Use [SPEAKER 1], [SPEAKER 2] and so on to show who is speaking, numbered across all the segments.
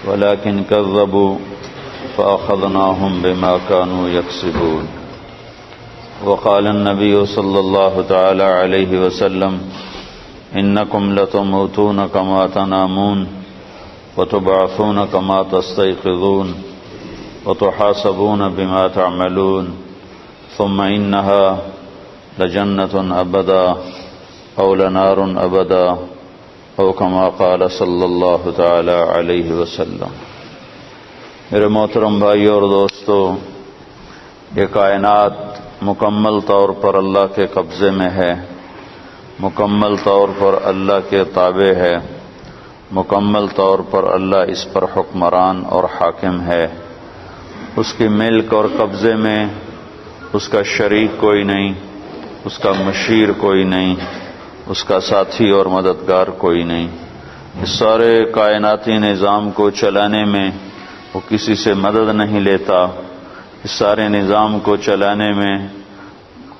[SPEAKER 1] ولكن كذبوا فأخذناهم بما كانوا يكسبون. وقال النبي صلى الله تعالى عليه وسلم إنكم لتموتون كما تنامون وتبعثون كما تستيقظون وتحاسبون بما تعملون ثم إنها لجنة أبدا أو لنار أبدا او کما قال صلی اللہ تعالی علیہ وسلم. میرے محترم بھائیو اور دوستو، یہ کائنات مکمل طور پر اللہ کے قبضے میں ہے، مکمل طور پر اللہ کے تابع ہے، مکمل طور پر اللہ اس پر حکمران اور حاکم ہے. اس کی ملک اور قبضے میں اس کا شریک کوئی نہیں، اس کا مشیر کوئی نہیں، اس کا ساتھی اور مددگار کوئی نہیں. اس سارے کائناتی نظام کو چلانے میں وہ کسی سے مدد نہیں لیتا. اس سارے نظام کو چلانے میں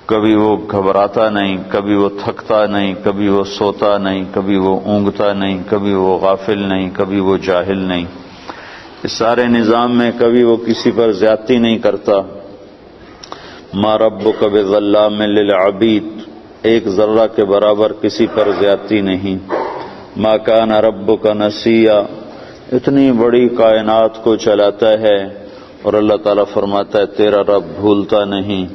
[SPEAKER 1] کبھی وہ گھبراتا نہیں، کبھی وہ تھکتا نہیں، کبھی وہ سوتا نہیں، کبھی وہ اونگتا نہیں، کبھی وہ غافل نہیں، کبھی وہ جاہل نہیں. اس سارے نظام میں کبھی وہ کسی پر زیادتی نہیں کرتا. ما ربک بظلام للعبید، ایک ذرہ کے برابر کسی پر زیادتی نہیں. ما کان ربک نسیا، اتنی بڑی کائنات کو چلاتا ہے اور اللہ تعالیٰ فرماتا ہے تیرا رب بھولتا نہیں.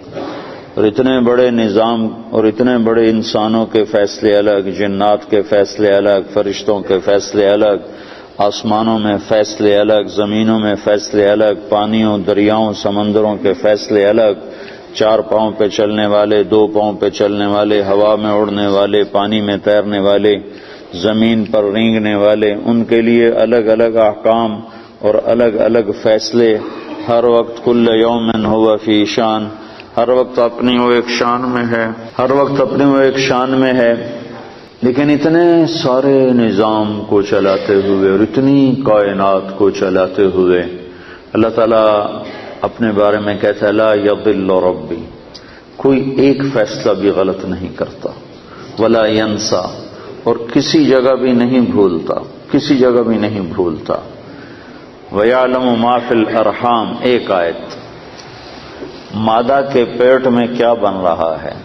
[SPEAKER 1] اور اتنے بڑے نظام اور اتنے بڑے انسانوں کے فیصلے الگ، جنات کے فیصلے الگ، فرشتوں کے فیصلے الگ، آسمانوں میں فیصلے الگ، زمینوں میں فیصلے الگ، پانیوں، دریاؤں، سمندروں کے فیصلے الگ، 4 پاؤں پہ چلنے والے، 2 پاؤں پہ چلنے والے، ہوا میں اڑنے والے، پانی میں تیرنے والے، زمین پر رینگنے والے، ان کے لیے الگ الگ احکام اور الگ الگ فیصلے. ہر وقت کل یوم ہوا فی شان، ہر وقت اپنی وہ ایک شان میں ہے، ہر وقت اپنی وہ ایک شان میں ہے. لیکن اتنے سارے نظام کو چلاتے ہوئے اور اتنی کائنات کو چلاتے ہوئے اللہ تعالیٰ اپنے بارے میں کہتا ہے لا یضل ربی، کوئی ایک فیصلہ بھی غلط نہیں کرتا، ولا ینسا، اور کسی جگہ بھی نہیں بھولتا، کسی جگہ بھی نہیں بھولتا. وَيَعْلَمُ مَا فِي الْأَرْحَامِ، ایک آیت، مادہ کے پیٹ میں کیا بن رہا ہے.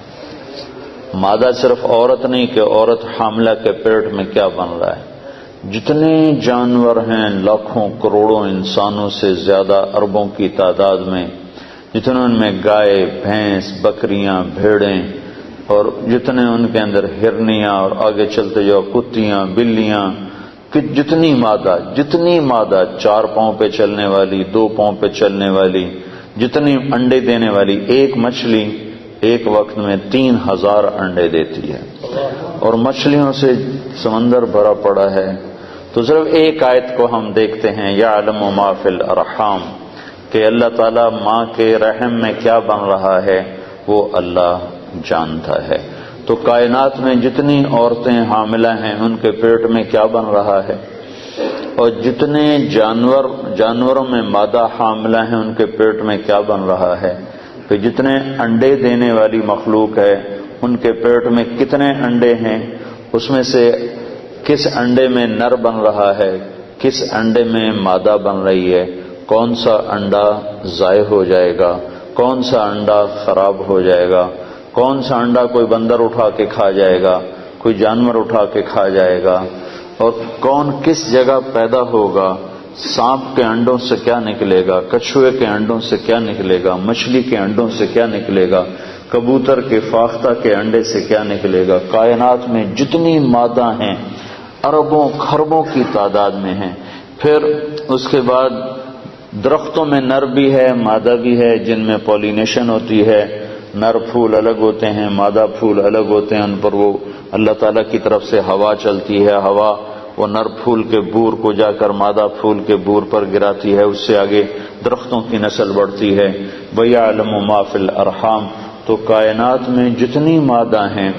[SPEAKER 1] مادہ صرف عورت نہیں کہ عورت حاملہ کے پیٹ میں کیا بن رہا ہے. جتنے جانور ہیں لاکھوں کروڑوں انسانوں سے زیادہ، اربوں کی تعداد میں، جتنے ان میں گائے، بھینس، بکریاں، بھیڑیں، اور جتنے ان کے اندر ہرنیاں، اور آگے چلتے جاؤ کتیاں، بلیاں، کہ جتنی مادہ 4 پاؤں پہ چلنے والی، 2 پاؤں پہ چلنے والی، جتنی انڈے دینے والی، ایک مچھلی ایک وقت میں 3000 انڈے دیتی ہے، اور مچھلیوں سے سمندر بھرا پڑا ہے. تو صرف ایک آیت کو ہم دیکھتے ہیں یعلم ما فی الارحام، کہ اللہ تعالیٰ ماں کے رحم میں کیا بن رہا ہے وہ اللہ جانتا ہے. تو کائنات میں جتنی عورتیں حاملہ ہیں ان کے پیٹ میں کیا بن رہا ہے، اور جتنے جانوروں میں مادہ حاملہ ہیں ان کے پیٹ میں کیا بن رہا ہے، کہ جتنے انڈے دینے والی مخلوق ہے ان کے پیٹ میں کتنے انڈے ہیں، اس میں سے کس انڈے میں نر بن رہا ہے، کس انڈے میں مادہ بن رہی ہے، کون سا انڈا ضائع ہو جائے گا، کون سا انڈا خراب ہو جائے گا، کون سا انڈا کوئی بندر اٹھا کے کھا جائے گا، کوئی جانور اٹھا کے کھا جائے گا، اور کون کس جگہ پیدا ہوگا. سانپ کے انڈوں سے کیا نکلے گا، کچھوے کے انڈوں سے کیا نکلے گا، مچھلی کے انڈوں سے کیا نکلے گا، کبوتر کے فاختہ کے انڈے سے کیا نکلے گا. کائنات میں جتنی مادہ ہیں اربوں خربوں کی تعداد میں ہیں. پھر اس کے بعد درختوں میں نر بھی ہے مادہ بھی ہے، جن میں پولینیشن ہوتی ہے. نر پھول الگ ہوتے ہیں، مادہ پھول الگ ہوتے ہیں، ان پر وہ اللہ تعالیٰ کی طرف سے ہوا چلتی ہے، ہوا وہ نر پھول کے بور کو جا کر مادہ پھول کے بور پر گراتی ہے، اس سے آگے درختوں کی نسل بڑھتی ہے. وَيَعْلَمُ مَا فِي الْأَرْحَامِ، تو کائنات میں جتنی مادہ ہیں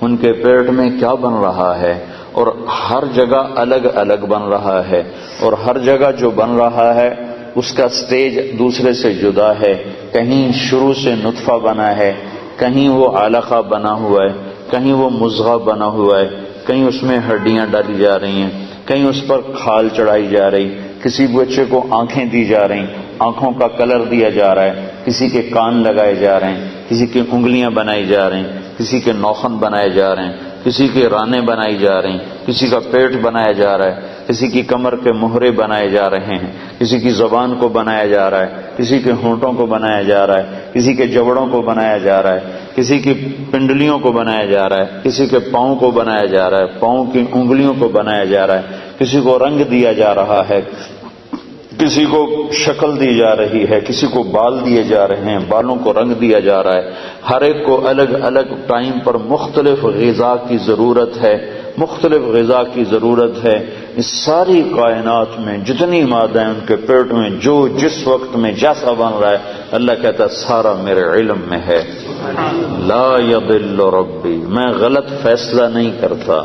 [SPEAKER 1] ان کے پیٹ میں کیا بن رہا ہے، اور ہر جگہ الگ الگ بن رہا ہے، اور ہر جگہ جو بن رہا ہے اس کا سٹیج دوسرے سے جدا ہے. کہیں شروع سے نطفہ بنا ہے، کہیں وہ علقہ بنا ہوا ہے، کہیں وہ مضغہ بنا ہوا ہے، کہیں اس میں ہڈیاں ڈالی جا رہی ہیں، کہیں اس پر کھال چڑھائی جا رہی، کسی بچے کو آنکھیں دی جا رہی، آنکھوں کا کلر دیا جا رہا ہے، کسی کے کان لگائے جا رہے ہیں، کسی کی انگلیاں بنائی جا رہی ہیں، کسی کے ناخن بنائے جا رہے ہیں، کسی کے رانے بنائی جا رہی ہیں، کسی کا پیٹ بنایا جا رہا ہے، کسی کی کمر کے مہرے بنائے جا رہے ہیں، کسی کی زبان کو بنایا جا رہا ہے، کسی کے ہونٹوں کو بنایا جا رہا ہے، کسی کے جبڑوں کو بنایا جا رہا ہے، کسی کی پنڈلیوں کو بنایا جا رہا ہے، کسی کے پاؤں کو بنایا جا رہا ہے، پاؤں کی انگلیوں کو بنایا جا رہا ہے، کسی کو رنگ دیا جا رہا ہے، کسی کو شکل دی جا رہی ہے، کسی کو بال دیے جا رہے ہیں، بالوں کو رنگ دیا جا رہا ہے، ہر ایک کو الگ الگ ٹائم پر مختلف غذا کی ضرورت ہے، مختلف غذا کی ضرورت ہے۔ اس ساری کائنات میں جتنی مادہ ہیں ان کے پیٹ میں جو جس وقت میں جیسا بن رہا ہے، اللہ کہتا ہے سارا میرے علم میں ہے۔ لا یضل ربی، میں غلط فیصلہ نہیں کرتا،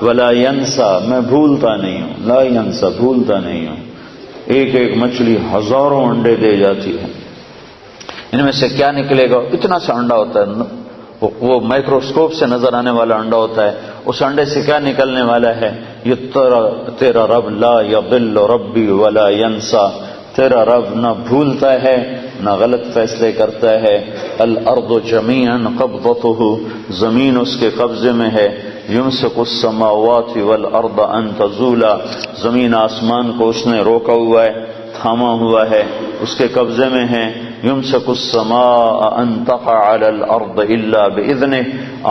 [SPEAKER 1] ولا ینسا، میں بھولتا نہیں ہوں، لا ینسا، بھولتا نہیں ہوں۔ ایک ایک مچھلی ہزاروں انڈے دے جاتی ہے، ان میں سے کیا نکلے گا؟ اتنا سا انڈا ہوتا ہے، وہ مائکروسکوپ سے نظر آنے والا انڈا ہوتا ہے، اس انڈے سے کیا نکلنے والا ہے؟ یہ تیرا رب لا یضل ربی ولا ینسا، تیرا رب نہ بھولتا ہے نہ غلط فیصلے کرتا ہے۔ الارض جمیعا قبضتہ، زمین اس کے قبضے میں ہے۔ یمسک السماوات والارض ان تزولا، زمین آسمان کو اس نے روکا ہوا ہے، تھاما ہوا ہے، اس کے قبضے میں ہے۔ یمسک السماء ان تقع علی الارض الا باذنہ،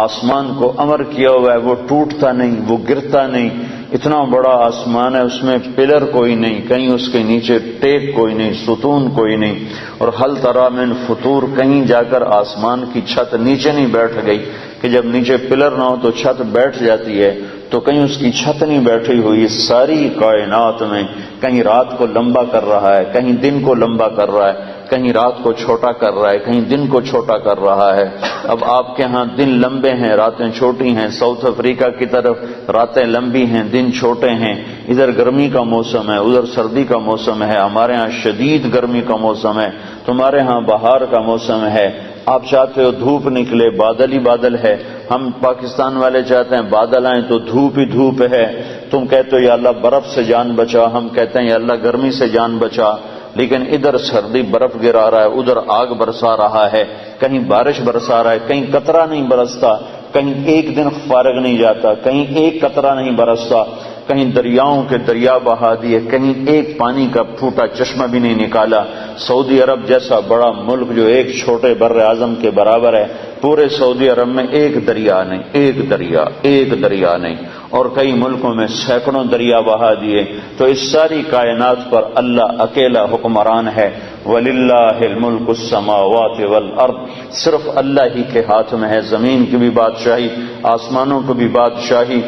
[SPEAKER 1] آسمان کو امر کیا ہوا ہے، وہ ٹوٹتا نہیں، وہ گرتا نہیں۔ اتنا بڑا آسمان ہے، اس میں پلر کوئی نہیں، کہیں اس کے نیچے ٹیک کوئی نہیں، ستون کوئی نہیں۔ اور حل تری من فطور، کہیں جا کر آسمان کی چھت نیچے نہیں بیٹھ گئی کہ جب نیچے پلر نہ ہو تو چھت بیٹھ جاتی ہے، تو کہیں اس کی چھت نہیں بیٹھی ہوئی۔ ساری کائنات میں کہیں رات کو لمبا کر رہا ہے، کہیں دن کو لمبا کر رہا ہے، کہیں رات کو چھوٹا کر رہا ہے، کہیں دن کو چھوٹا کر رہا ہے۔ اب آپ کے ہاں دن لمبے ہیں، راتیں چھوٹی ہیں، ساؤتھ افریقہ کی طرف راتیں لمبی ہیں، دن چھوٹے ہیں۔ ادھر گرمی کا موسم ہے، ادھر سردی کا موسم ہے، ہمارے ہاں شدید گرمی کا موسم ہے، تمہارے ہاں بہار کا موسم ہے۔ آپ چاہتے ہو دھوپ نکلے، بادل ہی بادل ہے، ہم پاکستان والے چاہتے ہیں بادل آئیں تو دھوپ ہی دھوپ ہے۔ تم کہتے ہو یا اللہ برف سے جان بچا، ہم کہتے ہیں یا اللہ گرمی سے جان بچا۔ لیکن ادھر سردی برف گرا رہا ہے، ادھر آگ برسا رہا ہے، کہیں بارش برسا رہا ہے، کہیں قطرہ نہیں برستا، کہیں ایک دن فارغ نہیں جاتا، کہیں ایک قطرہ نہیں برستا، کہیں دریاؤں کے دریا بہا دیے، کہیں ایک پانی کا پھوٹا چشمہ بھی نہیں نکالا۔ سعودی عرب جیسا بڑا ملک جو ایک چھوٹے بر اعظم کے برابر ہے، پورے سعودی عرب میں ایک دریا نہیں، ایک دریا نہیں، اور کئی ملکوں میں سینکڑوں دریا بہا دیے۔ تو اس ساری کائنات پر اللہ اکیلا حکمران ہے۔ وَلِلَّهِ الْمُلْكُ السَّمَاوَاتِ وَالْأَرْضِ، صرف اللہ ہی کے ہاتھ میں ہے، زمین کی بھی بادشاہی، آسمانوں کو بھی بادشاہی۔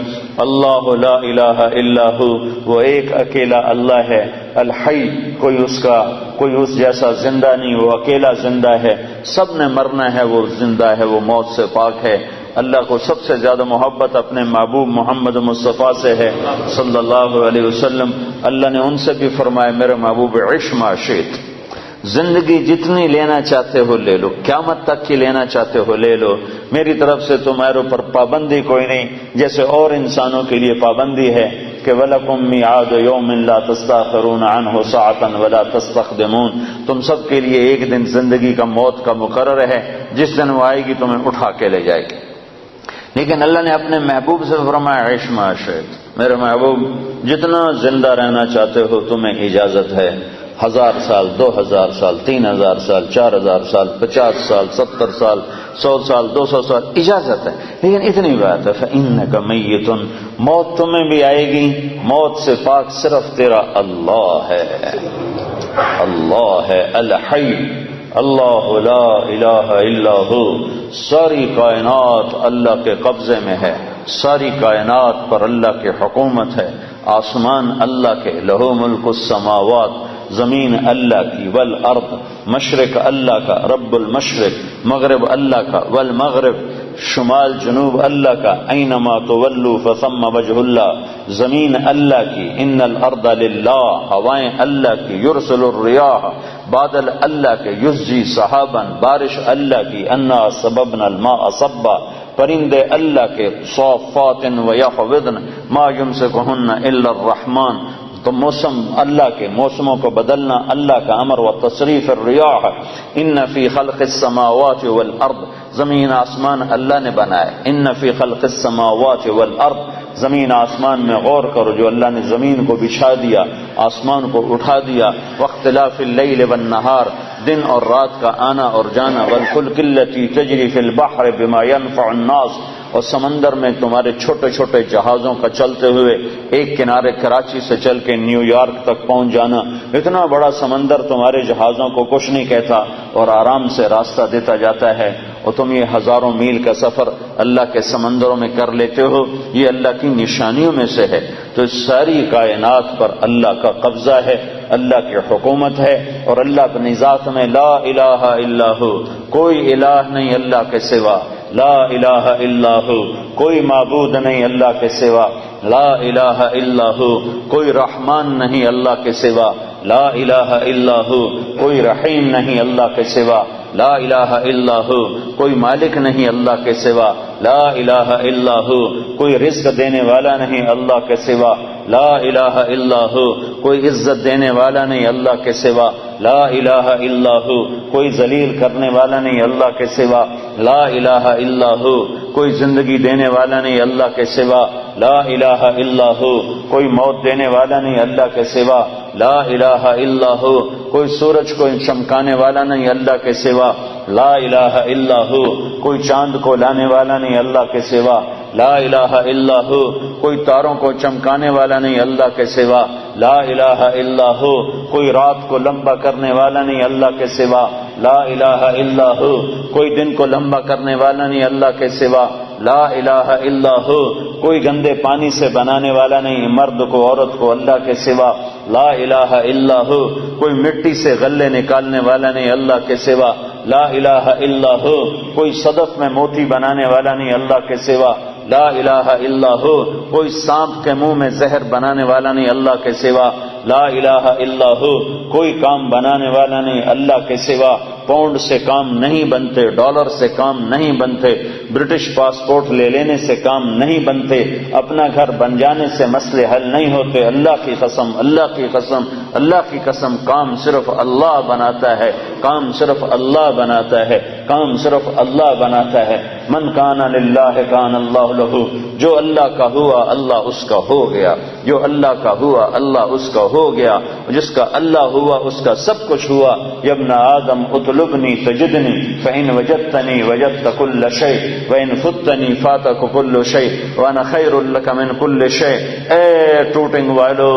[SPEAKER 1] اللہ لا الہ الا ہو، وہ ایک اکیلا اللہ ہے۔ الحی، کوئی اس جیسا زندہ نہیں، وہ اکیلا زندہ ہے، سب نے مرنا ہے، وہ زندہ ہے، وہ موت سے پاک ہے۔ اللہ کو سب سے زیادہ محبت اپنے محبوب محمد مصطفیٰ سے ہے صلی اللہ علیہ وسلم۔ اللہ نے ان سے بھی فرمایا میرے محبوب عش ما شئت، زندگی جتنی لینا چاہتے ہو لے لو، قیامت تک کی لینا چاہتے ہو لے لو، میری طرف سے تمہارے اوپر پابندی کوئی نہیں، جیسے اور انسانوں کے لیے پابندی ہے کہ وَلَكُمْ مِيعَادُ يَوْمٍ لَا تَسْتَأْخِرُونَ عَنْهُ سَاعَةً وَلَا تَسْتَقْدِمُونَ، تم سب کے لیے ایک دن زندگی کا موت کا مقرر ہے، جس دن وہ آئے گی تمہیں اٹھا کے لے جائے گی۔ لیکن اللہ نے اپنے محبوب سے فرمایا عش ما شئت، میرے محبوب جتنا زندہ رہنا چاہتے ہو تمہیں اجازت ہے، 1000 سال، 2000 سال، 3000 سال، 4000 سال، 50 سال، 70 سال، 100 سال، 200 سال، اجازت ہے۔ لیکن اتنی بات ہے فَإِنَّكَ مَيِّتٌ، موت تمہیں بھی آئے گی، موت سے پاک صرف تیرا اللہ ہے، اللہ ہے الحی، اللہ لا الہ الا ہو۔ ساری کائنات اللہ کے قبضے میں ہے، ساری کائنات پر اللہ کی حکومت ہے، آسمان اللہ کے، لہو ملک السماوات، زمین اللہ کی، والارض، مشرق اللہ کا، رب المشرق، مغرب اللہ کا، والمغرب، شمال جنوب اللہ کا، اینما تولوا فثم وجہ اللہ، زمین اللہ کی، ان الارض للہ، ہوائیں اللہ کی، یرسل الریاح، بادل اللہ کے، یسجی سحابا، بارش اللہ کی، انا سببنا الماء صبا، پرندے اللہ کے، صافات ویحوضن ما یمسکہن الا الرحمن، تو موسم اللہ کے، موسموں کو بدلنا اللہ کا امر، و تصریف الریاح ان فی خلق السماوات والارض، زمین آسمان اللہ نے بنائے، ان فی خلق السماوات والارض، زمین آسمان میں غور کرو، جو اللہ نے زمین کو بچھا دیا، آسمان کو اٹھا دیا، واختلاف اللیل والنہار، دن اور رات کا آنا اور جانا، والفلک التی تجری فی البحر بما ينفع الناس، اور سمندر میں تمہارے چھوٹے چھوٹے جہازوں کا چلتے ہوئے ایک کنارے کراچی سے چل کے نیو یارک تک پہنچ جانا، اتنا بڑا سمندر تمہارے جہازوں کو کچھ نہیں کہتا اور آرام سے راستہ دیتا جاتا ہے، اور تم یہ ہزاروں میل کا سفر اللہ کے سمندروں میں کر لیتے ہو، یہ اللہ کی نشانیوں میں سے ہے۔ تو اس ساری کائنات پر اللہ کا قبضہ ہے، اللہ کی حکومت ہے، اور اللہ اپنی ذات میں لا الہ الا ہو، کوئی الہ نہیں اللہ کے سوا، لا الہ الا ہو، کوئی معبود نہیں اللہ کے سوا، لا الہ الا ہو، کوئی رحمان نہیں اللہ کے سوا، لا الہ الا ہو، کوئی رحیم نہیں اللہ کے سوا، لا الہ الا ہو، کوئی مالک نہیں اللہ کے سوا، لا الہ الا ہو، کوئی رزق دینے والا نہیں اللہ کے سوا، لا الہ الا ہو، کوئی عزت دینے والا نہیں اللہ کے سوا، لا الہ الا ہو، کوئی ذلیل کرنے والا نہیں اللہ کے سوا، لا الہ الا ہو، کوئی زندگی دینے والا نہیں اللہ کے سوا، لا الہ الا ہو، کوئی موت دینے والا نہیں اللہ کے سوا، لا الہ الا ہو، کوئی سورج کو چمکانے والا نہیں اللہ کے سوا، لا الہ الا ہو، کوئی چاند کو لانے والا نہیں اللہ کے سوا، لا الہ الا ہو، کوئی تاروں کو چمکانے والا نہیں اللہ کے سوا، لا الہ الا ہو، کوئی رات کو لمبا کرنے والا نہیں اللہ کے سوا، لا الہ الا ہو، کوئی دن کو لمبا کرنے والا نہیں اللہ کے سوا، لا الہ الا ہو، کوئی گندے پانی سے بنانے والا نہیں مرد کو عورت کو اللہ کے سوا، لا الہ الا ہو، کوئی مٹی سے غلے نکالنے والا نہیں اللہ کے سوا، لا الہ الا ہو، کوئی صدف میں موتی بنانے والا نہیں اللہ کے سوا، لا الہ الا ہو، کوئی سانپ کے منہ میں زہر بنانے والا نہیں اللہ کے سوا، لا الہ الا ہو، کوئی کام بنانے والا نہیں اللہ کے سوا، پاؤنڈ سے کام نہیں بنتے، ڈالر سے کام نہیں بنتے، برٹش پاسپورٹ لے لینے سے کام نہیں بنتے، اپنا گھر بن جانے سے مسئلے حل نہیں ہوتے، اللہ کی قسم، اللہ کی قسم، اللہ کی قسم، کام صرف اللہ بناتا ہے، کام صرف اللہ بناتا ہے، کام صرف اللہ بناتا ہے۔ من کان للہ کان اللہ لہ، جو اللہ کا ہوا اللہ اس کا ہو گیا، جو اللہ کا ہوا اللہ اس کا ہو گیا، جس کا اللہ ہوا اس کا سب کچھ ہوا۔ یا ابن آدم اطلبنی تجدنی فإن وجدتنی وجدت كل شيء وإن فتنی فاتک كل شيء وأنا خیر لک من كل شيء۔ اے ٹوٹنگ والو،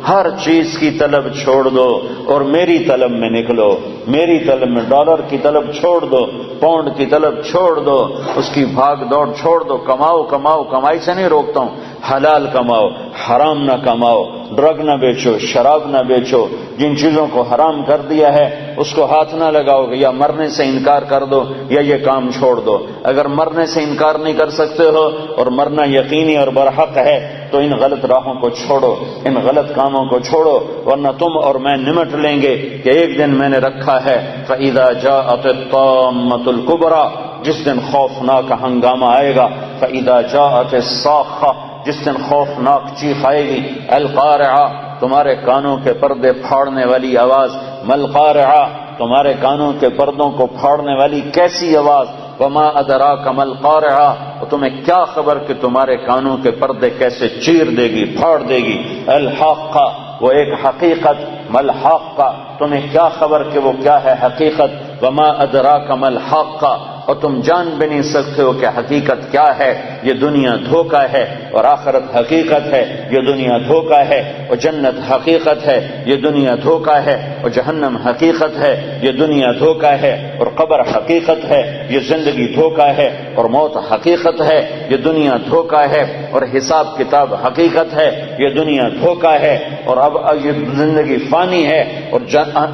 [SPEAKER 1] ہر چیز کی طلب چھوڑ دو اور میری طلب میں نکلو، میری طلب میں، ڈالر کی طلب چھوڑ دو، پاؤنڈ کی طلب چھوڑ دو، اس کی بھاگ دوڑ چھوڑ دو، کماؤ کماؤ، کمائی سے نہیں روکتا ہوں، حلال کماؤ، حرام نہ کماؤ، ڈرگ نہ بیچو، شراب نہ بیچو، جن چیزوں کو حرام کر دیا ہے اس کو ہاتھ نہ لگاؤ، یا مرنے سے انکار کر دو یا یہ کام چھوڑ دو۔ اگر مرنے سے انکار نہیں کر سکتے ہو اور مرنا یقینی اور برحق ہے تو ان غلط راہوں کو چھوڑو، ان غلط کاموں کو چھوڑو، ورنہ تم اور میں نمٹ لیں گے کہ ایک دن میں نے رکھا ہے فَإِذَا جَاءَتِ الطَّامَّةُ الْكُبْرَى، جس دن خوفناک ہنگامہ آئے گا، فَإِذَا جَاءَتِ الصَّاخَّةُ، جس دن خوفناک چیخ آئے گی، القارعہ، تمہارے کانوں کے پردے پھاڑنے والی آواز، ملقارعہ، تمہارے کانوں کے پردوں کو پھاڑنے والی کیسی آواز، وما ادراک ملقارعہ، تمہیں کیا خبر کہ تمہارے کانوں کے پردے کیسے چیر دے گی، پھاڑ دے گی، الحاقہ، وہ ایک حقیقت، ملحاقہ، تمہیں کیا خبر کہ وہ کیا ہے حقیقت، وما ادراک ملحاقہ، اور تم جان بھی نہیں سکتے ہو کہ حقیقت کیا ہے۔ یہ دنیا دھوکہ ہے اور آخرت حقیقت ہے، یہ دنیا دھوکہ ہے اور جنت حقیقت ہے، یہ دنیا دھوکہ ہے اور جہنم حقیقت ہے، یہ دنیا دھوکہ ہے اور قبر حقیقت ہے، یہ زندگی دھوکہ ہے اور موت حقیقت ہے، یہ دنیا دھوکہ ہے اور حساب کتاب حقیقت ہے، یہ دنیا دھوکہ ہے، اور اب یہ زندگی فانی ہے اور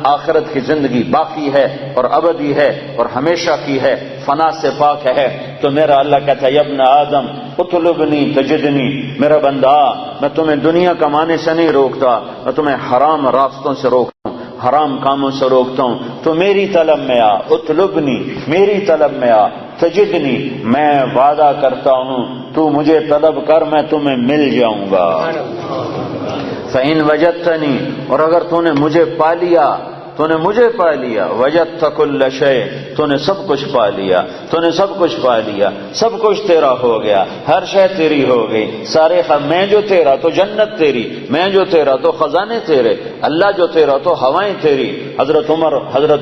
[SPEAKER 1] آخرت کی زندگی باقی ہے اور ابدی ہے اور ہمیشہ کی ہے، فنا سے پاک ہے۔ تو میرا اللہ کہتا ہے یا ابن آدم اطلبنی تجدنی، میرا بندہ میں تمہیں دنیا کمانے سے نہیں روکتا، میں تمہیں حرام راستوں سے روکتا ہوں، حرام کاموں سے روکتا ہوں، تو میری طلب میں آ، اطلبنی، میری طلب میں آ، تجدنی، میں وعدہ کرتا ہوں تو مجھے طلب کر، میں تمہیں مل جاؤں گا۔ فإن وجدتنی، اور اگر تو نے مجھے پا لیا، تو نے مجھے پا لیا، وجدت کل شیء، تو نے سب کچھ پا لیا، تو نے سب کچھ پا لیا، سب کچھ تیرا ہو گیا، ہر شے تیری ہو گئی، سارے میں جو تیرا تو جنت تیری، میں جو تیرا تو خزانے تیرے، اللہ جو تیرا تو ہوائیں تیری۔ حضرت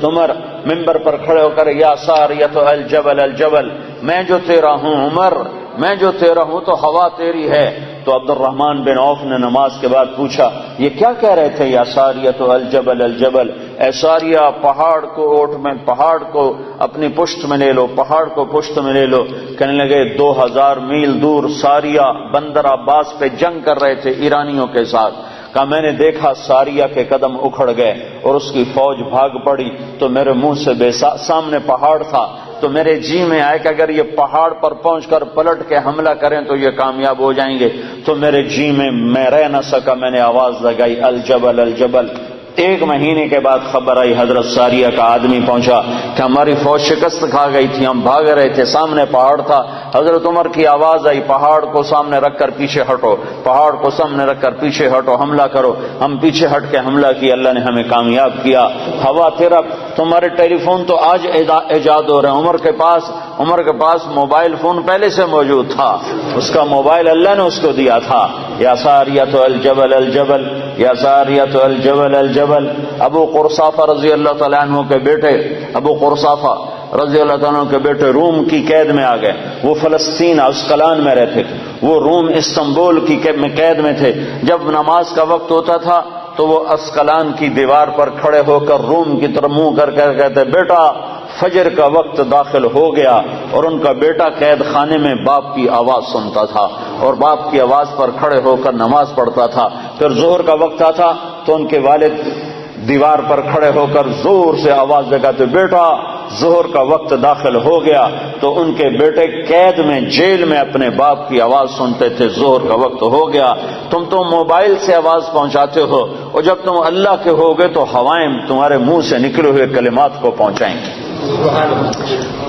[SPEAKER 1] عمر منبر پر کھڑے ہو کر یا ساریۃ الجبل الجبل، میں جو تیرا ہوں عمر، میں جو تیرا ہوں تو ہوا تیری ہے۔ تو عبد الرحمن بن عوف نے نماز کے بعد پوچھا یہ کیا کہہ رہے تھے یا ساریۃ الجبل الجبل، اے ساریہ پہاڑ کو اوٹ میں، پہاڑ کو اپنی پشت میں لے لو، پہاڑ کو پشت میں لے لو۔ کہنے لگے 2000 میل دور ساریہ بندر عباس پہ جنگ کر رہے تھے ایرانیوں کے ساتھ، کہا میں نے دیکھا ساریہ کے قدم اکھڑ گئے اور اس کی فوج بھاگ پڑی، تو میرے منہ سے سامنے پہاڑ تھا، تو میرے جی میں آئے کہ اگر یہ پہاڑ پر پہنچ کر پلٹ کے حملہ کریں تو یہ کامیاب ہو جائیں گے، تو میرے جی میں رہ نہ سکا، میں نے آواز لگائی الجبل الجبل۔ 1 مہینے کے بعد خبر آئی، حضرت ساریہ کا آدمی پہنچا کہ ہماری فوج شکست کھا گئی تھی، ہم بھاگ رہے تھے، سامنے پہاڑ تھا۔ حضرت عمر کی آواز آئی پہاڑ کو سامنے رکھ کر پیچھے ہٹو، پہاڑ کو سامنے رکھ کر پیچھے ہٹو، حملہ کرو۔ ہم پیچھے ہٹ کے حملہ کیا، اللہ نے ہمیں کامیاب کیا۔ ہوا تیرا، تمہارے ٹیلی فون تو آج ایجاد ہو رہے ہیں، عمر کے پاس موبائل فون پہلے سے موجود تھا، اس کا موبائل اللہ نے اس کو دیا تھا۔ یا ساریۃ الجبل الجبل، یا ساریۃ الجبل الجبل۔ ابو قرصافہ رضی اللہ تعالیٰ عنہ کے بیٹے، ابو قرصافہ رضی اللہ تعالیٰ عنہ کے بیٹے روم کی قید میں آ گئے، وہ فلسطین اسقلان میں رہتے تھے، وہ روم استنبول کی قید میں تھے۔ جب نماز کا وقت ہوتا تھا تو وہ اسقلان کی دیوار پر کھڑے ہو کر روم کی طرف منہ کر کے کہتے بیٹا فجر کا وقت داخل ہو گیا، اور ان کا بیٹا قید خانے میں باپ کی آواز سنتا تھا اور باپ کی آواز پر کھڑے ہو کر نماز پڑھتا تھا۔ پھر ظہر کا وقت آتا تو ان کے والد دیوار پر کھڑے ہو کر زور سے آواز لگاتے بیٹا ظہر کا وقت داخل ہو گیا، تو ان کے بیٹے قید میں جیل میں اپنے باپ کی آواز سنتے تھے ظہر کا وقت ہو گیا۔ تم تو موبائل سے آواز پہنچاتے ہو، اور جب تم اللہ کے ہوگے تو ہوائیں تمہارے منہ سے نکلے ہوئے کلمات کو پہنچائیں گے۔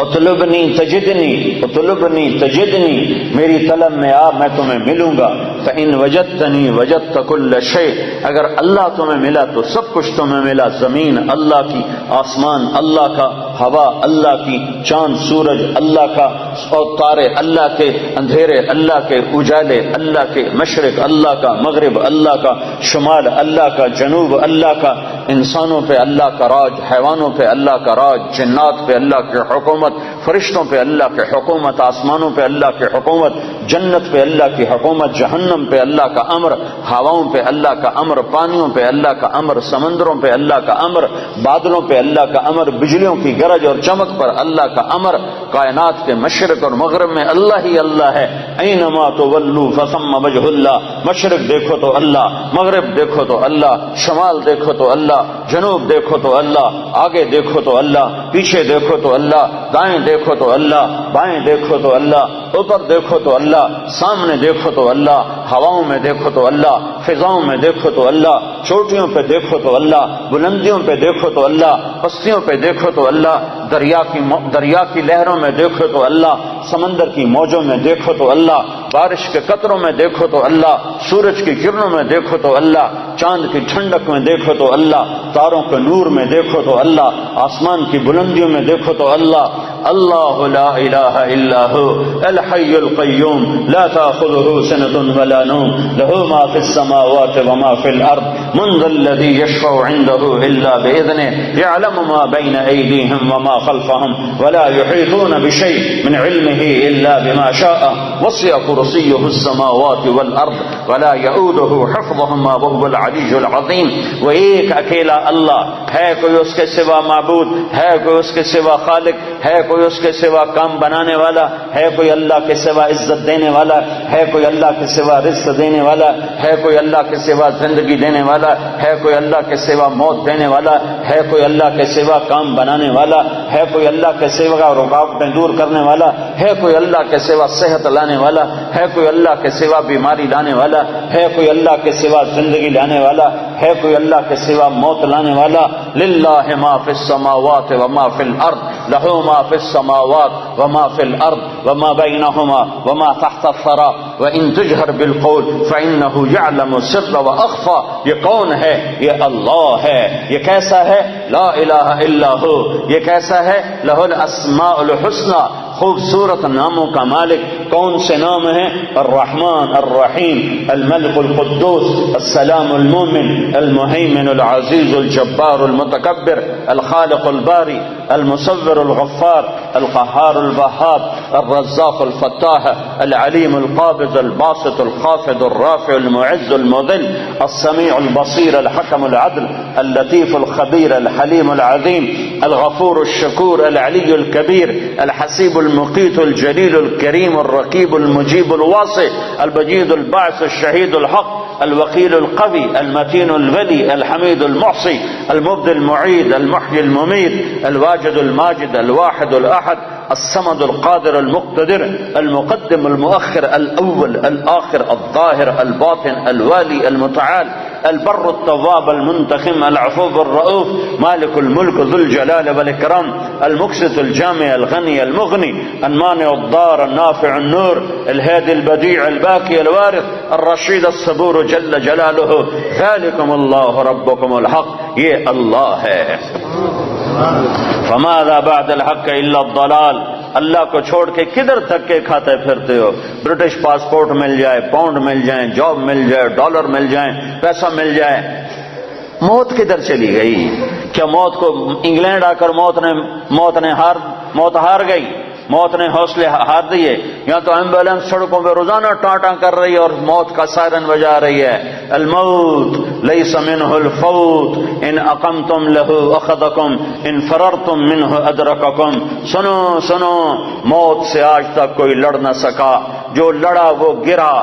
[SPEAKER 1] اطلبنی تجدنی، اطلبنی تجدنی، میری طلب میں آ، میں تمہیں ملوں گا۔ فإن وجدتنی وجدت کل شیء، اگر اللہ تمہیں ملا تو سب کچھ تمہیں ملا، زمین اللہ کی، آسمان اللہ کا، ہوا اللہ کی، چاند سورج اللہ کا، اور تارے اللہ کے، اندھیرے اللہ کے، اجالے اللہ کے، مشرق اللہ کا، مغرب اللہ کا، شمال اللہ کا، جنوب اللہ کا، انسانوں پہ اللہ کا راج، حیوانوں پہ اللہ کا راج، جنات پہ اللہ کی حکومت، فرشتوں پہ اللہ کی حکومت، آسمانوں پہ اللہ کی حکومت، جنت پہ اللہ کی حکومت، جہنم پہ اللہ کا امر، ہواؤں پہ اللہ کا امر، پانیوں پہ اللہ کا امر، سمندروں پہ اللہ کا امر، بادلوں پہ اللہ کا امر، بجلیوں کی گرج اور چمک پر اللہ کا امر، کائنات کے مشرق اور مغرب میں اللہ ہی اللہ ہے۔ اینما تولوا فثم وجہ اللہ، مشرق دیکھو تو اللہ، مغرب دیکھو تو اللہ، شمال دیکھو تو اللہ، جنوب دیکھو تو اللہ، آگے دیکھو تو اللہ، پیچھے دیکھو تو اللہ، دائیں دیکھو تو اللہ، بائیں دیکھو تو اللہ، اوپر دیکھو تو اللہ، سامنے دیکھو تو اللہ، ہواؤں میں دیکھو تو اللہ، فضاؤں میں دیکھو تو اللہ، چوٹیوں پہ دیکھو تو اللہ، بلندیوں پہ دیکھو تو اللہ، پستیوں پہ دیکھو تو اللہ، دریا کی لہروں میں دیکھو تو اللہ، سمندر کی موجوں میں دیکھو تو اللہ، بارش کے قطروں میں دیکھو تو اللہ، سورج کی کرنوں میں دیکھو تو اللہ، چاند کی ٹھنڈک میں دیکھو تو اللہ، تاروں کے نور میں دیکھو تو اللہ، آسمان کی بلندیوں میں دیکھو تو اللہ۔ اللہ لا الہ الا هو الحی القیوم لا تأخذه سنة ولا نوم له ما في السماوات وما في الارض من ذا الذي يشفع عنده الا باذنه يعلم ما بين ايديهم وما خلفهم ولا يحيطون بشيء من علمه الا بما شاء وسع كرسيه السماوات والارض ولا يؤوده حفظهما وهو العلي العظيم۔ وہ ایک اکیلا اللہ ہے، کوئی اس کے سوا معبود ہے، کوئی اس کے سوا خالق ہے، کوئی اس کے سوا کام بنانے والا ہے، کوئی اللہ کے سوا عزت دینے والا ہے، کوئی اللہ کے سوا رزق دینے والا ہے، کوئی اللہ کے سوا زندگی دینے والا ہے، کوئی اللہ کے سوا موت دینے والا ہے، کوئی اللہ کے سوا کام بنانے والا ہے، کوئی اللہ کے سوا رکاوٹیں دور کرنے والا ہے، کوئی اللہ کے سوا صحت لانے والا ہے، کوئی اللہ کے سوا بیماری لانے والا ہے، کوئی اللہ کے سوا زندگی لانے والا ہے، کوئی اللہ کے سوا موت لانے والا۔ للہ ما فی السماوات وما فی الارض لہو ما فی السماوات وما فی الارض وما بینہما وما تحت الثری وان تجہر بالقول فانہ یعلم السر واخفی. یہ کون ہے؟ یہ اللہ ہے. یہ کیسا ہے؟ لا الہ الا ہو. یہ کیسا ہے؟ لہ الاسماء الحسنی، خوبصورت ناموں کا مالک. کون سے نام ہیں؟ الرحمن الرحیم الملک القدوس السلام المؤمن المہیمن العزیز الجبار المتکبر الخالق الباری المصور الغفار القہار الوہاب الرزاق الفتاح العلیم القابض الباسط الخافض الرافع المعز المذل السمیع البصیر الحکم العدل اللطیف الخبیر الحلیم العظیم الغفور الشکور العلی الکبیر الحسیب المقیت الجلیل الکریم الرقیب المجیب الواسع البجید الباعث الشہید الحق الوکیل القوی المتین الولی الحمید المحصی المبدی المعید المحیی الممید الواجد الماجد الواحد الاحد الصمد القادر المقتدر المقدم المؤخر الاول الاخر الظاهر الباطن الوالي المتعال البر التواب المنتقم العفو الرؤوف مالك الملك ذو الجلال والإكرام المقسط الجامع الغني المغني المانع الضار النافع النور الهادي البديع الباقي الوارث الرشيد الصبور جل جلاله ذلكم الله ربكم الحق. یہ اللہ ہے. فماذا بعد الحق الا الضلال. اللہ کو چھوڑ کے کدھر تک کے کھاتے پھرتے ہو؟ برٹش پاسپورٹ مل جائے، پاؤنڈ مل جائیں، جاب مل جائے، ڈالر مل جائیں، پیسہ مل جائے، موت کدھر چلی گئی؟ کیا موت کو انگلینڈ آ کر موت ہار گئی؟ موت نے حوصلے ہار دیے. یہاں تو ایمبولینس سڑکوں پہ روزانہ ٹانٹاں کر رہی ہے اور موت کا سائرن بجا رہی ہے. الموت لیس منہ الفوت ان اقمتم لہ اخذکم ان فررتم منہ ادرککم. سنو سنو، موت سے آج تک کوئی لڑ نہ سکا. جو لڑا وہ گرا،